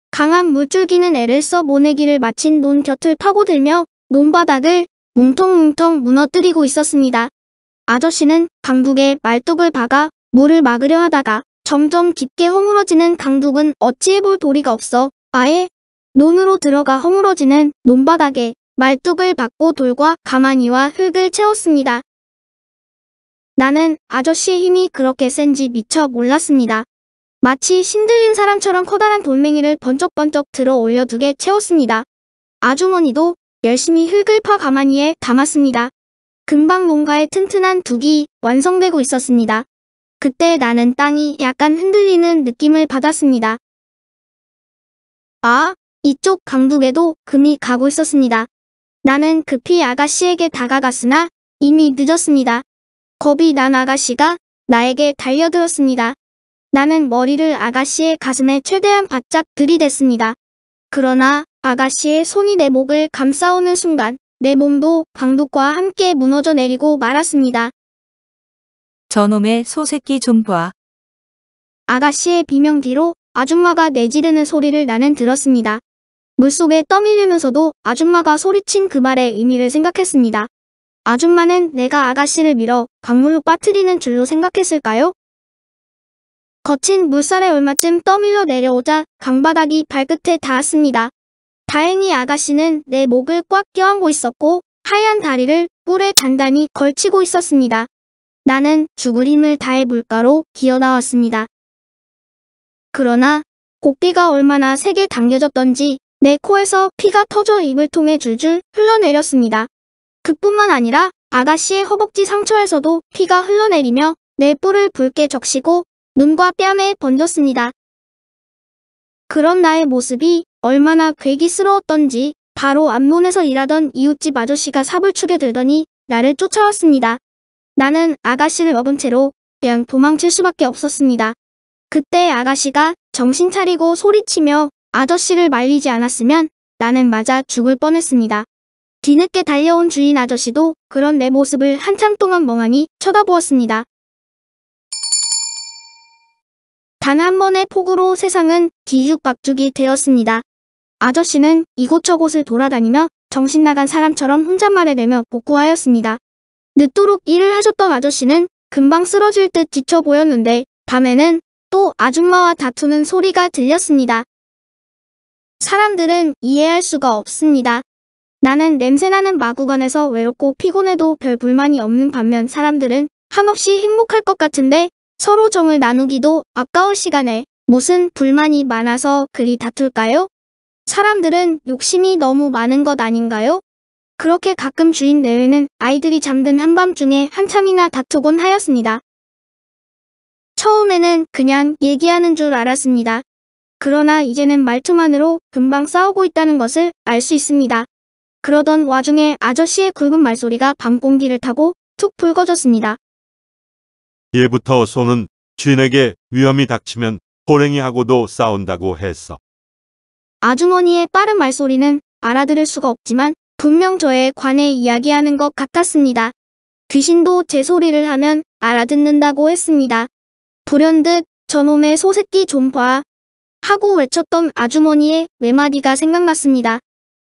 강한 물줄기는 애를 써 모내기를 마친 논 곁을 파고들며 논바닥을 뭉텅뭉텅 무너뜨리고 있었습니다. 아저씨는 강둑에 말뚝을 박아 물을 막으려 하다가 점점 깊게 허물어지는 강둑은 어찌해볼 도리가 없어 아예 논으로 들어가 허물어지는 논바닥에 말뚝을 박고 돌과 가마니와 흙을 채웠습니다. 나는 아저씨의 힘이 그렇게 센지 미처 몰랐습니다. 마치 신들린 사람처럼 커다란 돌멩이를 번쩍번쩍 들어 올려 두게 채웠습니다. 아주머니도 열심히 흙을 파 가마니에 담았습니다. 금방 뭔가의 튼튼한 둑이 완성되고 있었습니다. 그때 나는 땅이 약간 흔들리는 느낌을 받았습니다. 아, 이쪽 강둑에도 금이 가고 있었습니다. 나는 급히 아가씨에게 다가갔으나 이미 늦었습니다. 겁이 난 아가씨가 나에게 달려들었습니다. 나는 머리를 아가씨의 가슴에 최대한 바짝 들이댔습니다. 그러나 아가씨의 손이 내 목을 감싸오는 순간 내 몸도 강둑과 함께 무너져 내리고 말았습니다. 저놈의 소새끼 좀 봐. 아가씨의 비명 뒤로 아줌마가 내지르는 소리를 나는 들었습니다. 물속에 떠밀리면서도 아줌마가 소리친 그 말의 의미를 생각했습니다. 아줌마는 내가 아가씨를 밀어 강물로 빠뜨리는 줄로 생각했을까요? 거친 물살에 얼마쯤 떠밀려 내려오자 강바닥이 발끝에 닿았습니다. 다행히 아가씨는 내 목을 꽉 껴안고 있었고 하얀 다리를 뿔에 단단히 걸치고 있었습니다. 나는 죽을 힘을 다해 물가로 기어나왔습니다. 그러나 곡기가 얼마나 세게 당겨졌던지 내 코에서 피가 터져 입을 통해 줄줄 흘러내렸습니다. 그뿐만 아니라 아가씨의 허벅지 상처에서도 피가 흘러내리며 내 뿔을 붉게 적시고 눈과 뺨에 번졌습니다. 그런 나의 모습이 얼마나 괴기스러웠던지 바로 앞문에서 일하던 이웃집 아저씨가 삽을 추게 들더니 나를 쫓아왔습니다. 나는 아가씨를 업은 채로 그냥 도망칠 수밖에 없었습니다. 그때 아가씨가 정신 차리고 소리치며 아저씨를 말리지 않았으면 나는 맞아 죽을 뻔했습니다. 뒤늦게 달려온 주인 아저씨도 그런 내 모습을 한참 동안 멍하니 쳐다보았습니다. 단 한 번의 폭우로 세상은 뒤죽박죽이 되었습니다. 아저씨는 이곳저곳을 돌아다니며 정신나간 사람처럼 혼잣말을 내며 복구하였습니다. 늦도록 일을 하셨던 아저씨는 금방 쓰러질 듯 지쳐 보였는데 밤에는 또 아줌마와 다투는 소리가 들렸습니다. 사람들은 이해할 수가 없습니다. 나는 냄새나는 마구간에서 외롭고 피곤해도 별 불만이 없는 반면 사람들은 한없이 행복할 것 같은데 서로 정을 나누기도 아까울 시간에 무슨 불만이 많아서 그리 다툴까요? 사람들은 욕심이 너무 많은 것 아닌가요? 그렇게 가끔 주인 내외는 아이들이 잠든 한밤중에 한참이나 다투곤 하였습니다. 처음에는 그냥 얘기하는 줄 알았습니다. 그러나 이제는 말투만으로 금방 싸우고 있다는 것을 알 수 있습니다. 그러던 와중에 아저씨의 굵은 말소리가 밤 공기를 타고 툭 붉어졌습니다. 예부터 소는 주인에게 위험이 닥치면 호랭이하고도 싸운다고 했어. 아주머니의 빠른 말소리는 알아들을 수가 없지만 분명 저에 관해 이야기하는 것 같았습니다. 귀신도 제 소리를 하면 알아듣는다고 했습니다. 불현듯 저놈의 소새끼 좀 봐. 하고 외쳤던 아주머니의 외마디가 생각났습니다.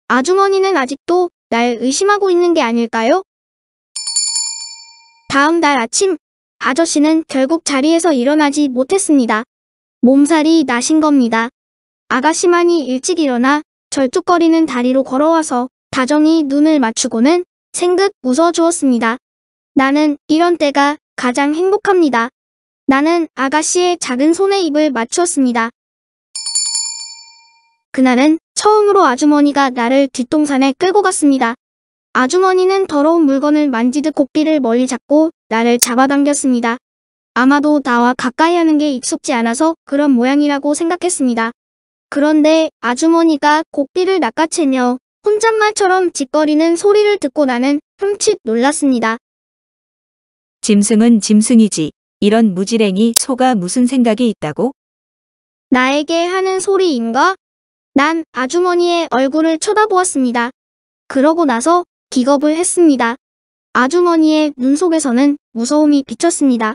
아주머니는 아직도 날 의심하고 있는 게 아닐까요? 다음 날 아침, 아저씨는 결국 자리에서 일어나지 못했습니다. 몸살이 나신 겁니다. 아가씨만이 일찍 일어나 절뚝거리는 다리로 걸어와서 다정히 눈을 맞추고는 생긋 웃어주었습니다. 나는 이런 때가 가장 행복합니다. 나는 아가씨의 작은 손에 입을 맞추었습니다. 그날은 처음으로 아주머니가 나를 뒷동산에 끌고 갔습니다. 아주머니는 더러운 물건을 만지듯 고삐를 멀리 잡고 나를 잡아당겼습니다. 아마도 나와 가까이 하는 게 익숙지 않아서 그런 모양이라고 생각했습니다. 그런데 아주머니가 고삐를 낚아채며 혼잣말처럼 짓거리는 소리를 듣고 나는 흠칫 놀랐습니다. 짐승은 짐승이지. 이런 무지랭이 소가 무슨 생각이 있다고? 나에게 하는 소리인가? 난 아주머니의 얼굴을 쳐다보았습니다. 그러고 나서 기겁을 했습니다. 아주머니의 눈 속에서는 무서움이 비쳤습니다.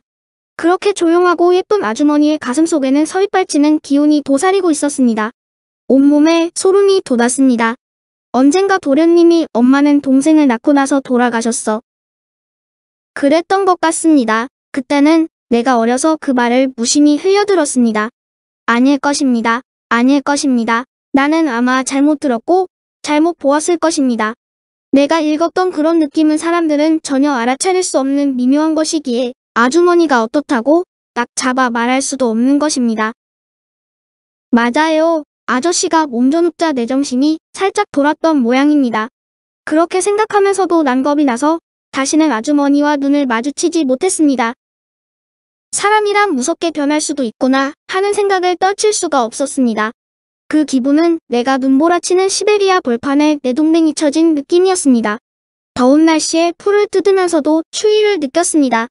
그렇게 조용하고 예쁜 아주머니의 가슴 속에는 서리빨치는 기운이 도사리고 있었습니다. 온몸에 소름이 돋았습니다. 언젠가 도련님이 엄마는 동생을 낳고 나서 돌아가셨어. 그랬던 것 같습니다. 그때는 내가 어려서 그 말을 무심히 흘려들었습니다. 아닐 것입니다. 아닐 것입니다. 나는 아마 잘못 들었고 잘못 보았을 것입니다. 내가 읽었던 그런 느낌은 사람들은 전혀 알아차릴 수 없는 미묘한 것이기에 아주머니가 어떻다고 딱 잡아 말할 수도 없는 것입니다. 맞아요. 아저씨가 몸져눕자 내 정신이 살짝 돌았던 모양입니다. 그렇게 생각하면서도 난 겁이 나서 다시는 아주머니와 눈을 마주치지 못했습니다. 사람이란 무섭게 변할 수도 있구나 하는 생각을 떨칠 수가 없었습니다. 그 기분은 내가 눈보라치는 시베리아 벌판에 내동댕이 쳐진 느낌이었습니다. 더운 날씨에 풀을 뜯으면서도 추위를 느꼈습니다.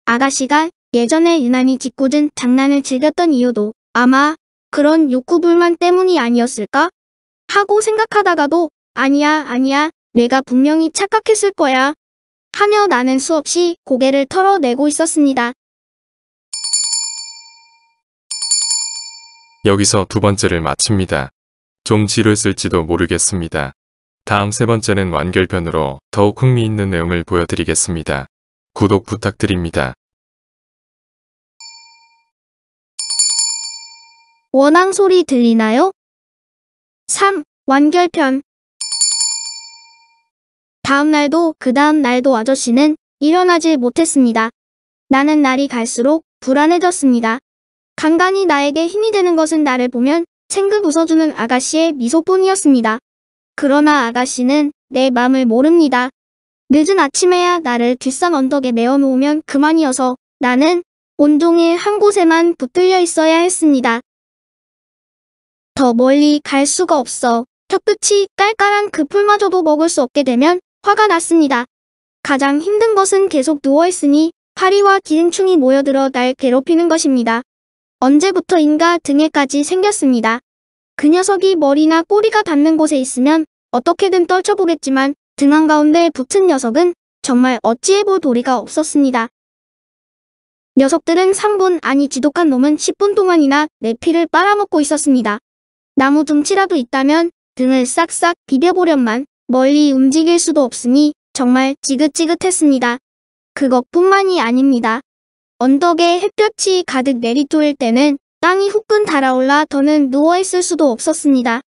아가씨가 예전에 유난히 짓궂은 장난을 즐겼던 이유도 아마 그런 욕구불만 때문이 아니었을까? 하고 생각하다가도 아니야, 내가 분명히 착각했을 거야. 하며 나는 수없이 고개를 털어내고 있었습니다. 여기서 두 번째를 마칩니다. 좀 지루했을지도 모르겠습니다. 다음 세 번째는 완결편으로 더욱 흥미있는 내용을 보여드리겠습니다. 구독 부탁드립니다. 원앙 소리 들리나요? 3. 완결편. 다음 날도 그 다음 날도 아저씨는 일어나지 못했습니다. 나는 날이 갈수록 불안해졌습니다. 간간히 나에게 힘이 되는 것은 나를 보면 생긋 웃어주는 아가씨의 미소뿐이었습니다. 그러나 아가씨는 내 맘을 모릅니다. 늦은 아침에야 나를 뒷산 언덕에 메어놓으면 그만이어서 나는 온종일 한 곳에만 붙들려 있어야 했습니다. 더 멀리 갈 수가 없어. 혀끝이 깔깔한 그 풀마저도 먹을 수 없게 되면 화가 났습니다. 가장 힘든 것은 계속 누워있으니 파리와 기생충이 모여들어 날 괴롭히는 것입니다. 언제부터인가 등에까지 생겼습니다. 그 녀석이 머리나 꼬리가 닿는 곳에 있으면 어떻게든 떨쳐보겠지만 등 한가운데 붙은 녀석은 정말 어찌해볼 도리가 없었습니다. 녀석들은 3분 아니 지독한 놈은 10분 동안이나 내 피를 빨아먹고 있었습니다. 나무 둥치라도 있다면 등을 싹싹 비벼보련만 멀리 움직일 수도 없으니 정말 지긋지긋했습니다. 그것뿐만이 아닙니다. 언덕에 햇볕이 가득 내리쬐을 때는 땅이 후끈 달아올라 더는 누워있을 수도 없었습니다.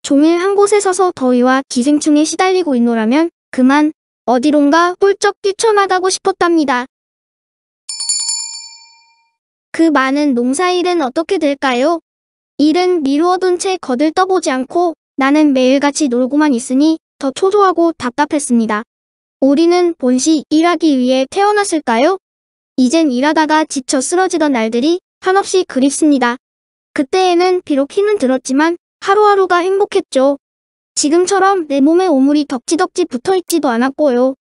종일 한 곳에 서서 더위와 기생충에 시달리고 있노라면 그만 어디론가 훌쩍 뛰쳐나가고 싶었답니다. 그 많은 농사일은 어떻게 될까요? 일은 미루어둔 채 거들떠보지 않고 나는 매일같이 놀고만 있으니 더 초조하고 답답했습니다. 우리는 본시 일하기 위해 태어났을까요? 이젠 일하다가 지쳐 쓰러지던 날들이 한없이 그립습니다. 그때에는 비록 힘은 들었지만 하루하루가 행복했죠. 지금처럼 내 몸에 오물이 덕지덕지 붙어있지도 않았고요.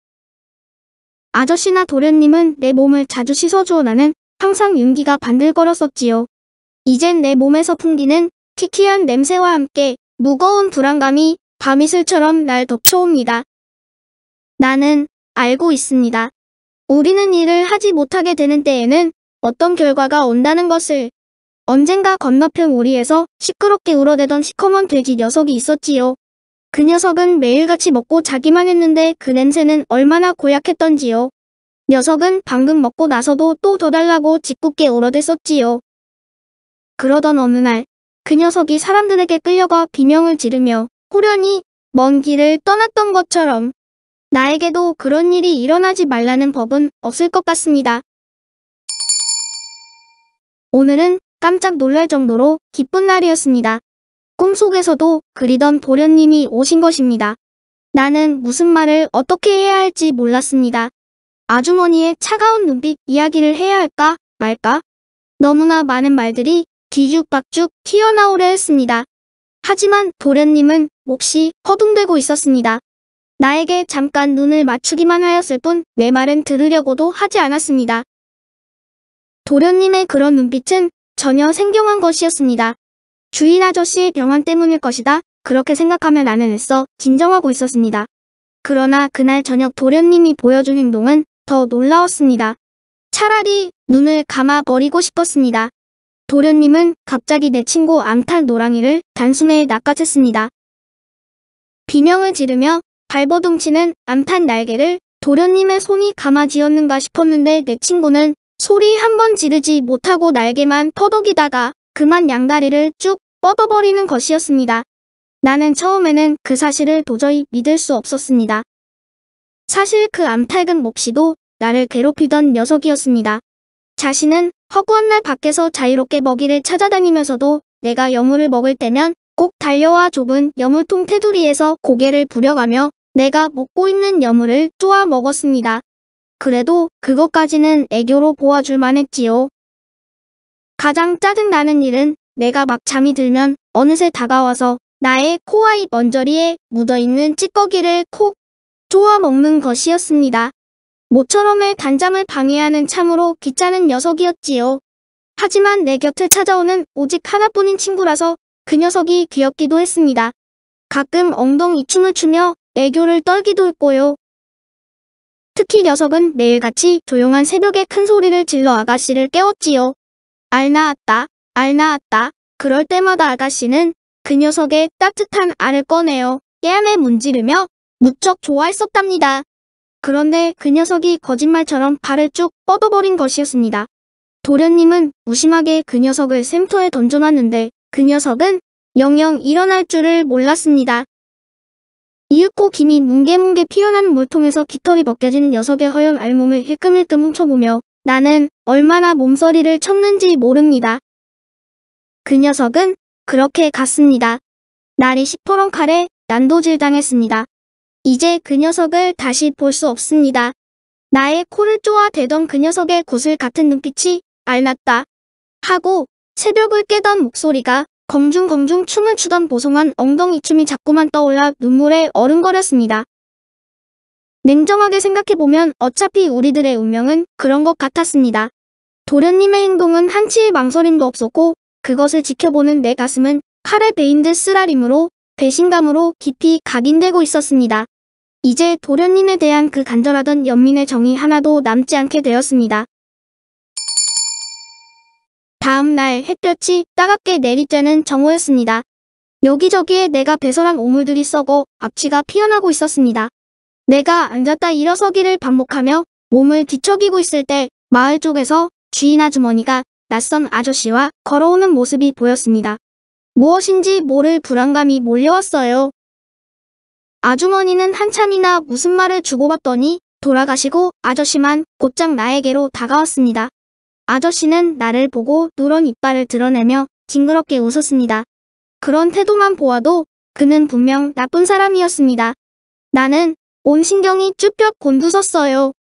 아저씨나 도련님은 내 몸을 자주 씻어주어 나는 항상 윤기가 반들거렸었지요. 이젠 내 몸에서 풍기는 키키한 냄새와 함께 무거운 불안감이 밤이슬처럼 날 덮쳐옵니다. 나는 알고 있습니다. 우리는 일을 하지 못하게 되는 때에는 어떤 결과가 온다는 것을. 언젠가 건너편 오리에서 시끄럽게 울어대던 시커먼 돼지 녀석이 있었지요. 그 녀석은 매일같이 먹고 자기만 했는데 그 냄새는 얼마나 고약했던지요. 녀석은 방금 먹고 나서도 또 더 달라고 짓궂게 울어댔었지요. 그러던 어느 날 그 녀석이 사람들에게 끌려가 비명을 지르며 호련히 먼 길을 떠났던 것처럼 나에게도 그런 일이 일어나지 말라는 법은 없을 것 같습니다. 오늘은 깜짝 놀랄 정도로 기쁜 날이었습니다. 꿈속에서도 그리던 도련님이 오신 것입니다. 나는 무슨 말을 어떻게 해야 할지 몰랐습니다. 아주머니의 차가운 눈빛 이야기를 해야 할까 말까? 너무나 많은 말들이 뒤죽박죽 튀어나오려 했습니다. 하지만 도련님은 몹시 허둥대고 있었습니다. 나에게 잠깐 눈을 맞추기만 하였을 뿐 내 말은 들으려고도 하지 않았습니다. 도련님의 그런 눈빛은 전혀 생경한 것이었습니다. 주인 아저씨의 병환 때문일 것이다. 그렇게 생각하며 나는 애써 진정하고 있었습니다. 그러나 그날 저녁 도련님이 보여준 행동은 더 놀라웠습니다. 차라리 눈을 감아버리고 싶었습니다. 도련님은 갑자기 내 친구 암탉 노랑이를 단숨에 낚아챘습니다. 비명을 지르며 발버둥치는 암탉 날개를 도련님의 손이 감아쥐었는가 싶었는데 내 친구는 소리 한 번 지르지 못하고 날개만 퍼덕이다가 그만 양다리를 쭉 뻗어버리는 것이었습니다. 나는 처음에는 그 사실을 도저히 믿을 수 없었습니다. 사실 그 암탉은 몹시도 나를 괴롭히던 녀석이었습니다. 자신은 허구한 날 밖에서 자유롭게 먹이를 찾아다니면서도 내가 여물을 먹을 때면 꼭 달려와 좁은 여물통 테두리에서 고개를 부려가며 내가 먹고 있는 여물을 쪼아 먹었습니다. 그래도 그것까지는 애교로 보아줄만 했지요. 가장 짜증나는 일은 내가 막 잠이 들면 어느새 다가와서 나의 코와 입 언저리에 묻어있는 찌꺼기를 콕 쪼아 먹는 것이었습니다. 모처럼의 단잠을 방해하는 참으로 귀찮은 녀석이었지요. 하지만 내 곁을 찾아오는 오직 하나뿐인 친구라서 그 녀석이 귀엽기도 했습니다. 가끔 엉덩이 춤을 추며 애교를 떨기도 했고요. 특히 녀석은 매일같이 조용한 새벽에 큰 소리를 질러 아가씨를 깨웠지요. 알 나았다, 알 나았다. 그럴 때마다 아가씨는 그 녀석의 따뜻한 알을 꺼내어 깨안에 문지르며 무척 좋아했었답니다. 그런데 그 녀석이 거짓말처럼 발을 쭉 뻗어버린 것이었습니다. 도련님은 무심하게 그 녀석을 샘터에 던져놨는데 그 녀석은 영영 일어날 줄을 몰랐습니다. 이윽고 김이 뭉게뭉게 피어난 물통에서 깃털이 벗겨진 녀석의 허연 알몸을 힐끔힐끔 훔쳐보며 나는 얼마나 몸서리를 쳤는지 모릅니다. 그 녀석은 그렇게 갔습니다. 날이 시퍼런칼에 난도질당했습니다. 이제 그 녀석을 다시 볼 수 없습니다. 나의 코를 쪼아 대던 그 녀석의 구슬 같은 눈빛이 알났다 하고 새벽을 깨던 목소리가 검중검중 춤을 추던 보송한 엉덩이 춤이 자꾸만 떠올라 눈물에 어른거렸습니다. 냉정하게 생각해보면 어차피 우리들의 운명은 그런 것 같았습니다. 도련님의 행동은 한치의 망설임도 없었고 그것을 지켜보는 내 가슴은 칼에 베인 듯 쓰라림으로 배신감으로 깊이 각인되고 있었습니다. 이제 도련님에 대한 그 간절하던 연민의 정이 하나도 남지 않게 되었습니다. 다음 날 햇볕이 따갑게 내리쬐는 정오였습니다. 여기저기에 내가 배설한 오물들이 썩어 앞치가 피어나고 있었습니다. 내가 앉았다 일어서기를 반복하며 몸을 뒤척이고 있을 때 마을 쪽에서 주인 아주머니가 낯선 아저씨와 걸어오는 모습이 보였습니다. 무엇인지 모를 불안감이 몰려왔어요. 아주머니는 한참이나 무슨 말을 주고받더니 돌아가시고 아저씨만 곧장 나에게로 다가왔습니다. 아저씨는 나를 보고 누런 이빨을 드러내며 징그럽게 웃었습니다. 그런 태도만 보아도 그는 분명 나쁜 사람이었습니다. 나는 온 신경이 쭈뼛 곤두섰어요.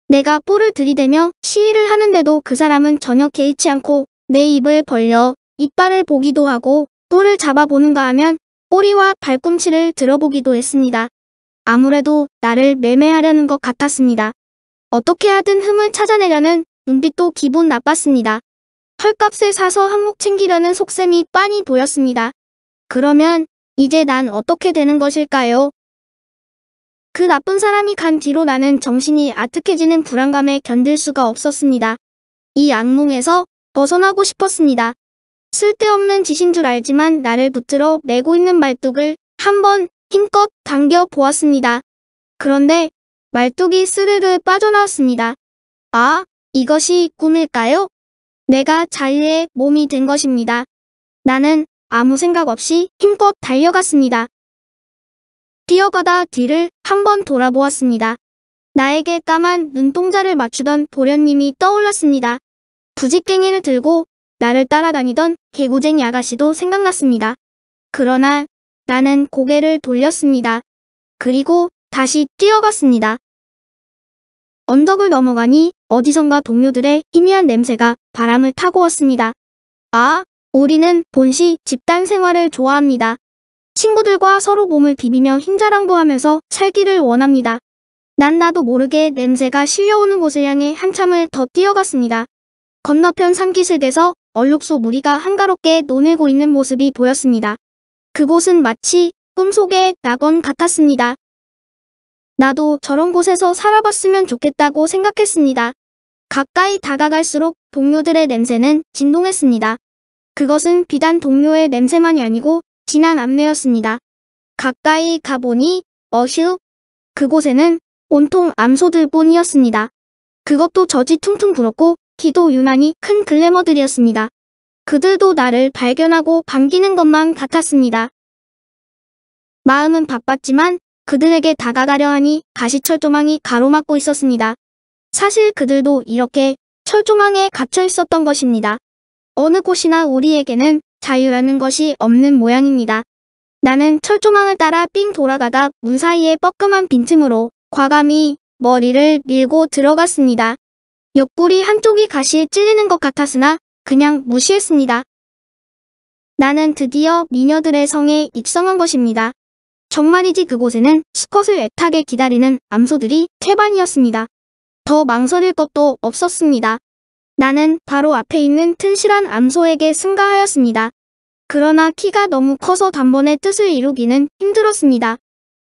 내가 뿔을 들이대며 시위를 하는데도 그 사람은 전혀 개의치 않고 내 입을 벌려 이빨을 보기도 하고 뿔을 잡아보는가 하면 꼬리와 발꿈치를 들어보기도 했습니다. 아무래도 나를 매매하려는 것 같았습니다. 어떻게 하든 흠을 찾아내려는 눈빛도 기분 나빴습니다. 헐값에 사서 한몫 챙기려는 속셈이 빤히 보였습니다. 그러면 이제 난 어떻게 되는 것일까요? 그 나쁜 사람이 간 뒤로 나는 정신이 아득해지는 불안감에 견딜 수가 없었습니다. 이 악몽에서 벗어나고 싶었습니다. 쓸데없는 짓인 줄 알지만 나를 붙들어 매고 있는 말뚝을 한번 힘껏 당겨 보았습니다. 그런데 말뚝이 스르르 빠져나왔습니다. 아, 이것이 꿈일까요? 내가 자유의 몸이 된 것입니다. 나는 아무 생각 없이 힘껏 달려갔습니다. 뛰어가다 뒤를 한번 돌아보았습니다. 나에게 까만 눈동자를 맞추던 도련님이 떠올랐습니다. 부직갱이를 들고 나를 따라다니던 개구쟁이 아가씨도 생각났습니다. 그러나 나는 고개를 돌렸습니다. 그리고 다시 뛰어갔습니다. 언덕을 넘어가니 어디선가 동료들의 희미한 냄새가 바람을 타고 왔습니다. 아, 우리는 본시 집단 생활을 좋아합니다. 친구들과 서로 몸을 비비며 흰자랑도하면서 살기를 원합니다. 난 나도 모르게 냄새가 실려오는 곳을 향해 한참을 더 뛰어갔습니다. 건너편 산기슭에서 얼룩소 무리가 한가롭게 노늘고 있는 모습이 보였습니다. 그곳은 마치 꿈속의 낙원 같았습니다. 나도 저런 곳에서 살아봤으면 좋겠다고 생각했습니다. 가까이 다가갈수록 동료들의 냄새는 진동했습니다. 그것은 비단 동료의 냄새만이 아니고 진한 암내였습니다. 가까이 가보니 어휴, 그곳에는 온통 암소들 뿐이었습니다. 그것도 젖이 퉁퉁 불었고 키도 유난히 큰 글래머들이었습니다. 그들도 나를 발견하고 반기는 것만 같았습니다. 마음은 바빴지만 그들에게 다가가려 하니 가시철조망이 가로막고 있었습니다. 사실 그들도 이렇게 철조망에 갇혀 있었던 것입니다. 어느 곳이나 우리에게는 자유라는 것이 없는 모양입니다. 나는 철조망을 따라 삥 돌아가다 문 사이에 뻐끔한 빈틈으로 과감히 머리를 밀고 들어갔습니다. 옆구리 한쪽이 가시에 찔리는 것 같았으나 그냥 무시했습니다. 나는 드디어 미녀들의 성에 입성한 것입니다. 정말이지 그곳에는 수컷을 애타게 기다리는 암소들이 태반이었습니다. 더 망설일 것도 없었습니다. 나는 바로 앞에 있는 튼실한 암소에게 승가하였습니다. 그러나 키가 너무 커서 단번에 뜻을 이루기는 힘들었습니다.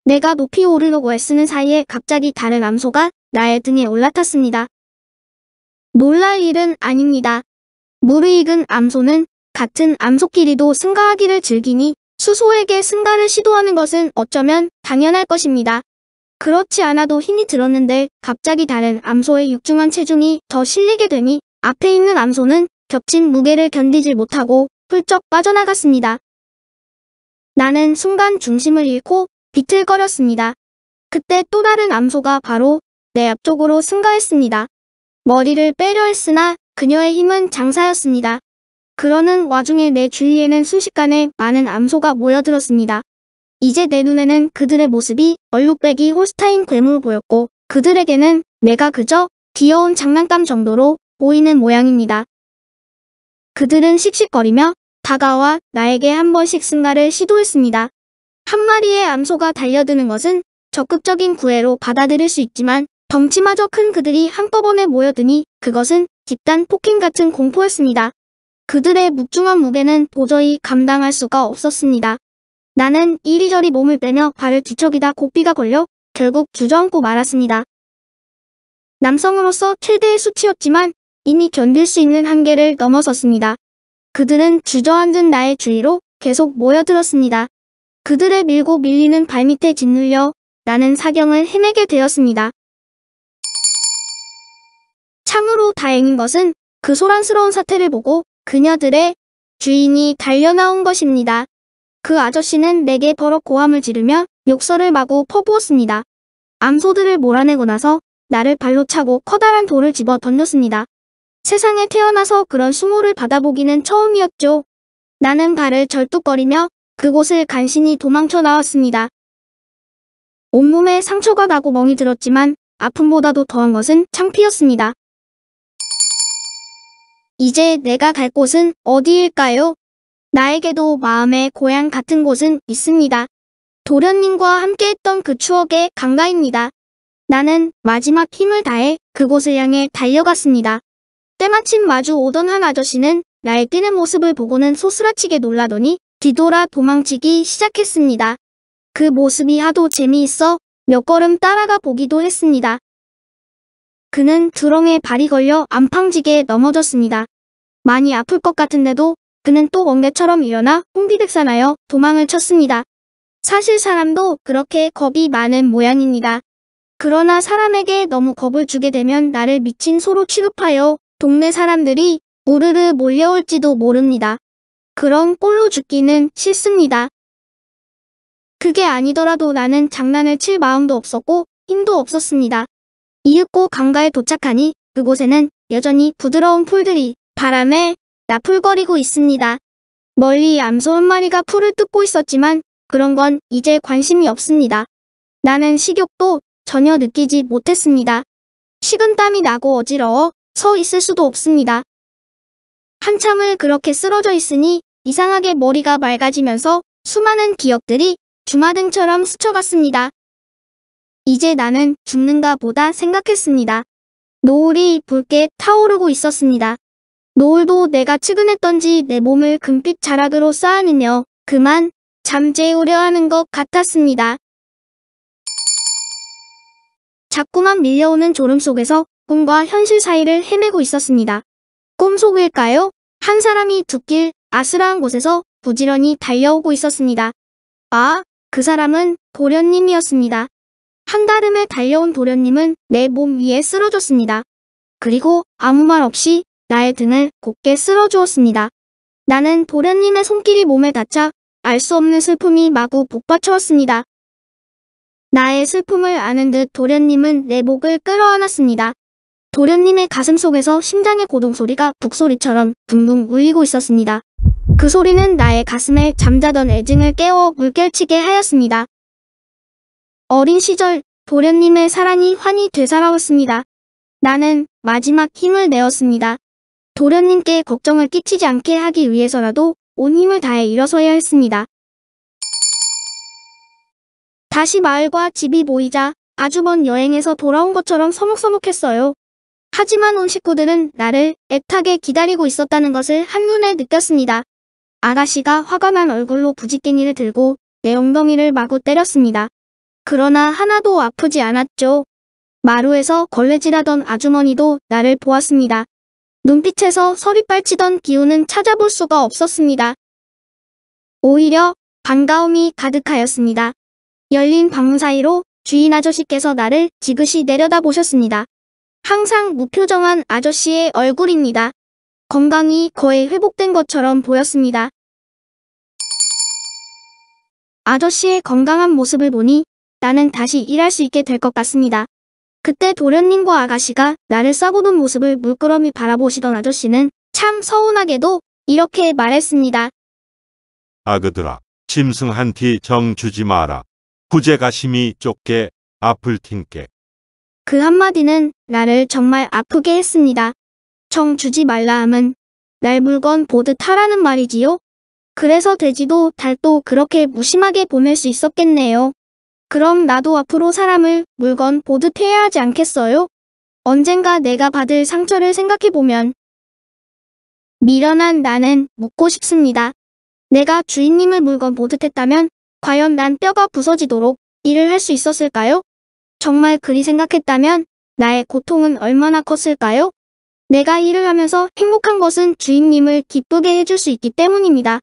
내가 높이 오르려고 애쓰는 사이에 갑자기 다른 암소가 나의 등에 올라탔습니다. 놀랄 일은 아닙니다. 무르익은 암소는 같은 암소끼리도 승가하기를 즐기니 수소에게 승가를 시도하는 것은 어쩌면 당연할 것입니다. 그렇지 않아도 힘이 들었는데 갑자기 다른 암소의 육중한 체중이 더 실리게 되니 앞에 있는 암소는 겹친 무게를 견디질 못하고 훌쩍 빠져나갔습니다. 나는 순간 중심을 잃고 비틀거렸습니다. 그때 또 다른 암소가 바로 내 앞쪽으로 승가했습니다. 머리를 빼려 했으나 그녀의 힘은 장사였습니다. 그러는 와중에 내 주위에는 순식간에 많은 암소가 모여들었습니다. 이제 내 눈에는 그들의 모습이 얼룩배기 홀스타인 괴물 보였고 그들에게는 내가 그저 귀여운 장난감 정도로 보이는 모양입니다. 그들은 씩씩거리며 다가와 나에게 한 번씩 승가를 시도했습니다. 한 마리의 암소가 달려드는 것은 적극적인 구애로 받아들일 수 있지만 덩치마저 큰 그들이 한꺼번에 모여드니 그것은 집단 폭행 같은 공포였습니다. 그들의 묵중한 무게는 도저히 감당할 수가 없었습니다. 나는 이리저리 몸을 빼며 발을 뒤척이다 고삐가 걸려 결국 주저앉고 말았습니다. 남성으로서 최대의 수치였지만 이미 견딜 수 있는 한계를 넘어섰습니다. 그들은 주저앉은 나의 주위로 계속 모여들었습니다. 그들의 밀고 밀리는 발밑에 짓눌려 나는 사경을 헤매게 되었습니다. 참으로 다행인 것은 그 소란스러운 사태를 보고 그녀들의 주인이 달려나온 것입니다. 그 아저씨는 내게 버럭 고함을 지르며 욕설을 마구 퍼부었습니다. 암소들을 몰아내고 나서 나를 발로 차고 커다란 돌을 집어 던졌습니다. 세상에 태어나서 그런 수모를 받아보기는 처음이었죠. 나는 발을 절뚝거리며 그곳을 간신히 도망쳐 나왔습니다. 온몸에 상처가 나고 멍이 들었지만 아픔보다도 더한 것은 창피였습니다. 이제 내가 갈 곳은 어디일까요? 나에게도 마음의 고향 같은 곳은 있습니다. 도련님과 함께했던 그 추억의 강가입니다. 나는 마지막 힘을 다해 그곳을 향해 달려갔습니다. 때마침 마주 오던 한 아저씨는 나의 뛰는 모습을 보고는 소스라치게 놀라더니 뒤돌아 도망치기 시작했습니다. 그 모습이 하도 재미있어 몇 걸음 따라가 보기도 했습니다. 그는 두렁에 발이 걸려 안팡지게 넘어졌습니다. 많이 아플 것 같은데도 그는 또 멍게처럼 일어나 홍비백산하여 도망을 쳤습니다. 사실 사람도 그렇게 겁이 많은 모양입니다. 그러나 사람에게 너무 겁을 주게 되면 나를 미친 소로 취급하여 동네 사람들이 우르르 몰려올지도 모릅니다. 그런 꼴로 죽기는 싫습니다. 그게 아니더라도 나는 장난을 칠 마음도 없었고 힘도 없었습니다. 이윽고 강가에 도착하니 그곳에는 여전히 부드러운 풀들이 바람에 나풀거리고 있습니다. 멀리 암소 한 마리가 풀을 뜯고 있었지만 그런 건 이제 관심이 없습니다. 나는 식욕도 전혀 느끼지 못했습니다. 식은땀이 나고 어지러워 서 있을 수도 없습니다. 한참을 그렇게 쓰러져 있으니 이상하게 머리가 맑아지면서 수많은 기억들이 주마등처럼 스쳐갔습니다. 이제 나는 죽는가 보다 생각했습니다. 노을이 붉게 타오르고 있었습니다. 노을도 내가 측은했던지 내 몸을 금빛 자락으로 쌓아내며 그만 잠재우려 하는 것 같았습니다. 자꾸만 밀려오는 졸음 속에서 꿈과 현실 사이를 헤매고 있었습니다. 꿈 속일까요? 한 사람이 둑길 아스라한 곳에서 부지런히 달려오고 있었습니다. 아, 그 사람은 도련님이었습니다. 한달음에 달려온 도련님은 내 몸 위에 쓰러졌습니다. 그리고 아무 말 없이 나의 등을 곧게 쓸어주었습니다. 나는 도련님의 손길이 몸에 닿자 알 수 없는 슬픔이 마구 북받쳐왔습니다. 나의 슬픔을 아는 듯 도련님은 내 목을 끌어안았습니다. 도련님의 가슴 속에서 심장의 고동 소리가 북소리처럼 붕붕 울리고 있었습니다. 그 소리는 나의 가슴에 잠자던 애증을 깨워 물결치게 하였습니다. 어린 시절 도련님의 사랑이 환히 되살아왔습니다. 나는 마지막 힘을 내었습니다. 도련님께 걱정을 끼치지 않게 하기 위해서라도 온 힘을 다해 일어서야 했습니다. 다시 마을과 집이 보이자 아주 먼 여행에서 돌아온 것처럼 서먹서먹했어요. 하지만 온 식구들은 나를 애타게 기다리고 있었다는 것을 한눈에 느꼈습니다. 아가씨가 화가 난 얼굴로 부지깽이를 들고 내 엉덩이를 마구 때렸습니다. 그러나 하나도 아프지 않았죠. 마루에서 걸레질하던 아주머니도 나를 보았습니다. 눈빛에서 서리 빨치던 기운은 찾아볼 수가 없었습니다. 오히려 반가움이 가득하였습니다. 열린 방문 사이로 주인 아저씨께서 나를 지그시 내려다보셨습니다. 항상 무표정한 아저씨의 얼굴입니다. 건강이 거의 회복된 것처럼 보였습니다. 아저씨의 건강한 모습을 보니 나는 다시 일할 수 있게 될 것 같습니다. 그때 도련님과 아가씨가 나를 싸보던 모습을 물끄러미 바라보시던 아저씨는 참 서운하게도 이렇게 말했습니다. 아그들아, 짐승 한 티 정 주지 마라. 부재 가심이 좁게 아플 틴께. 그 한마디는 나를 정말 아프게 했습니다. 정 주지 말라 함은 날 물건 보듯 하라는 말이지요. 그래서 돼지도 달도 그렇게 무심하게 보낼 수 있었겠네요. 그럼 나도 앞으로 사람을 물건 보듯 해야 하지 않겠어요? 언젠가 내가 받을 상처를 생각해보면 미련한 나는 묻고 싶습니다. 내가 주인님을 물건 보듯 했다면 과연 난 뼈가 부서지도록 일을 할 수 있었을까요? 정말 그리 생각했다면 나의 고통은 얼마나 컸을까요? 내가 일을 하면서 행복한 것은 주인님을 기쁘게 해줄 수 있기 때문입니다.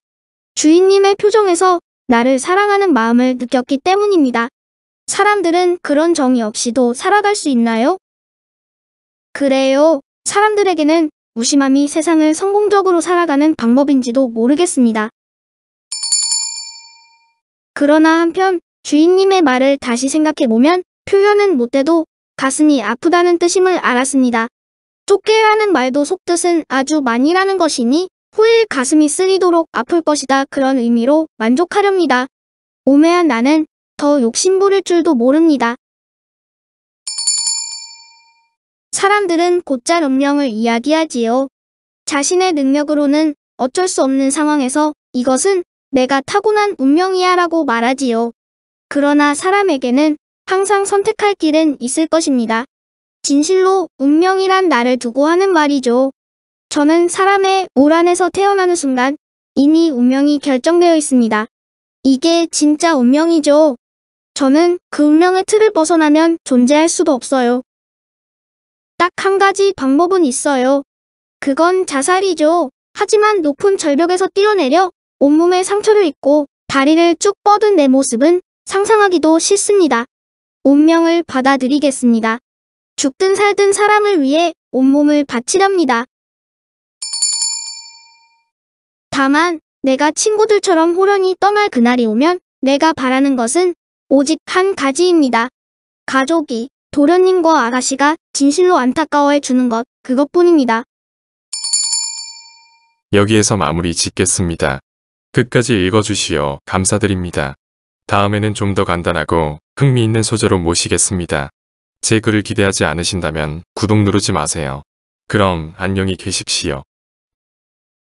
주인님의 표정에서 나를 사랑하는 마음을 느꼈기 때문입니다. 사람들은 그런 정이 없이도 살아갈 수 있나요? 그래요. 사람들에게는 무심함이 세상을 성공적으로 살아가는 방법인지도 모르겠습니다. 그러나 한편 주인님의 말을 다시 생각해보면 표현은 못해도 가슴이 아프다는 뜻임을 알았습니다. 쫓겨라는 말도 속뜻은 아주 많이라는 것이니 후일 가슴이 쓰리도록 아플 것이다 그런 의미로 만족하렵니다. 오매한 나는 더 욕심 부릴 줄도 모릅니다. 사람들은 곧잘 운명을 이야기하지요. 자신의 능력으로는 어쩔 수 없는 상황에서 이것은 내가 타고난 운명이야 라고 말하지요. 그러나 사람에게는 항상 선택할 길은 있을 것입니다. 진실로 운명이란 나를 두고 하는 말이죠. 저는 사람의 올 안에서 태어나는 순간 이미 운명이 결정되어 있습니다. 이게 진짜 운명이죠. 저는 그 운명의 틀을 벗어나면 존재할 수도 없어요. 딱 한 가지 방법은 있어요. 그건 자살이죠. 하지만 높은 절벽에서 뛰어내려 온몸에 상처를 입고 다리를 쭉 뻗은 내 모습은 상상하기도 싫습니다. 운명을 받아들이겠습니다. 죽든 살든 사람을 위해 온몸을 바치렵니다. 다만 내가 친구들처럼 호련히 떠날 그날이 오면 내가 바라는 것은 오직 한 가지입니다. 가족이, 도련님과 아가씨가 진실로 안타까워해 주는 것, 그것뿐입니다. 여기에서 마무리 짓겠습니다. 끝까지 읽어주시어 감사드립니다. 다음에는 좀 더 간단하고 흥미있는 소재로 모시겠습니다. 제 글을 기대하지 않으신다면 구독 누르지 마세요. 그럼 안녕히 계십시오.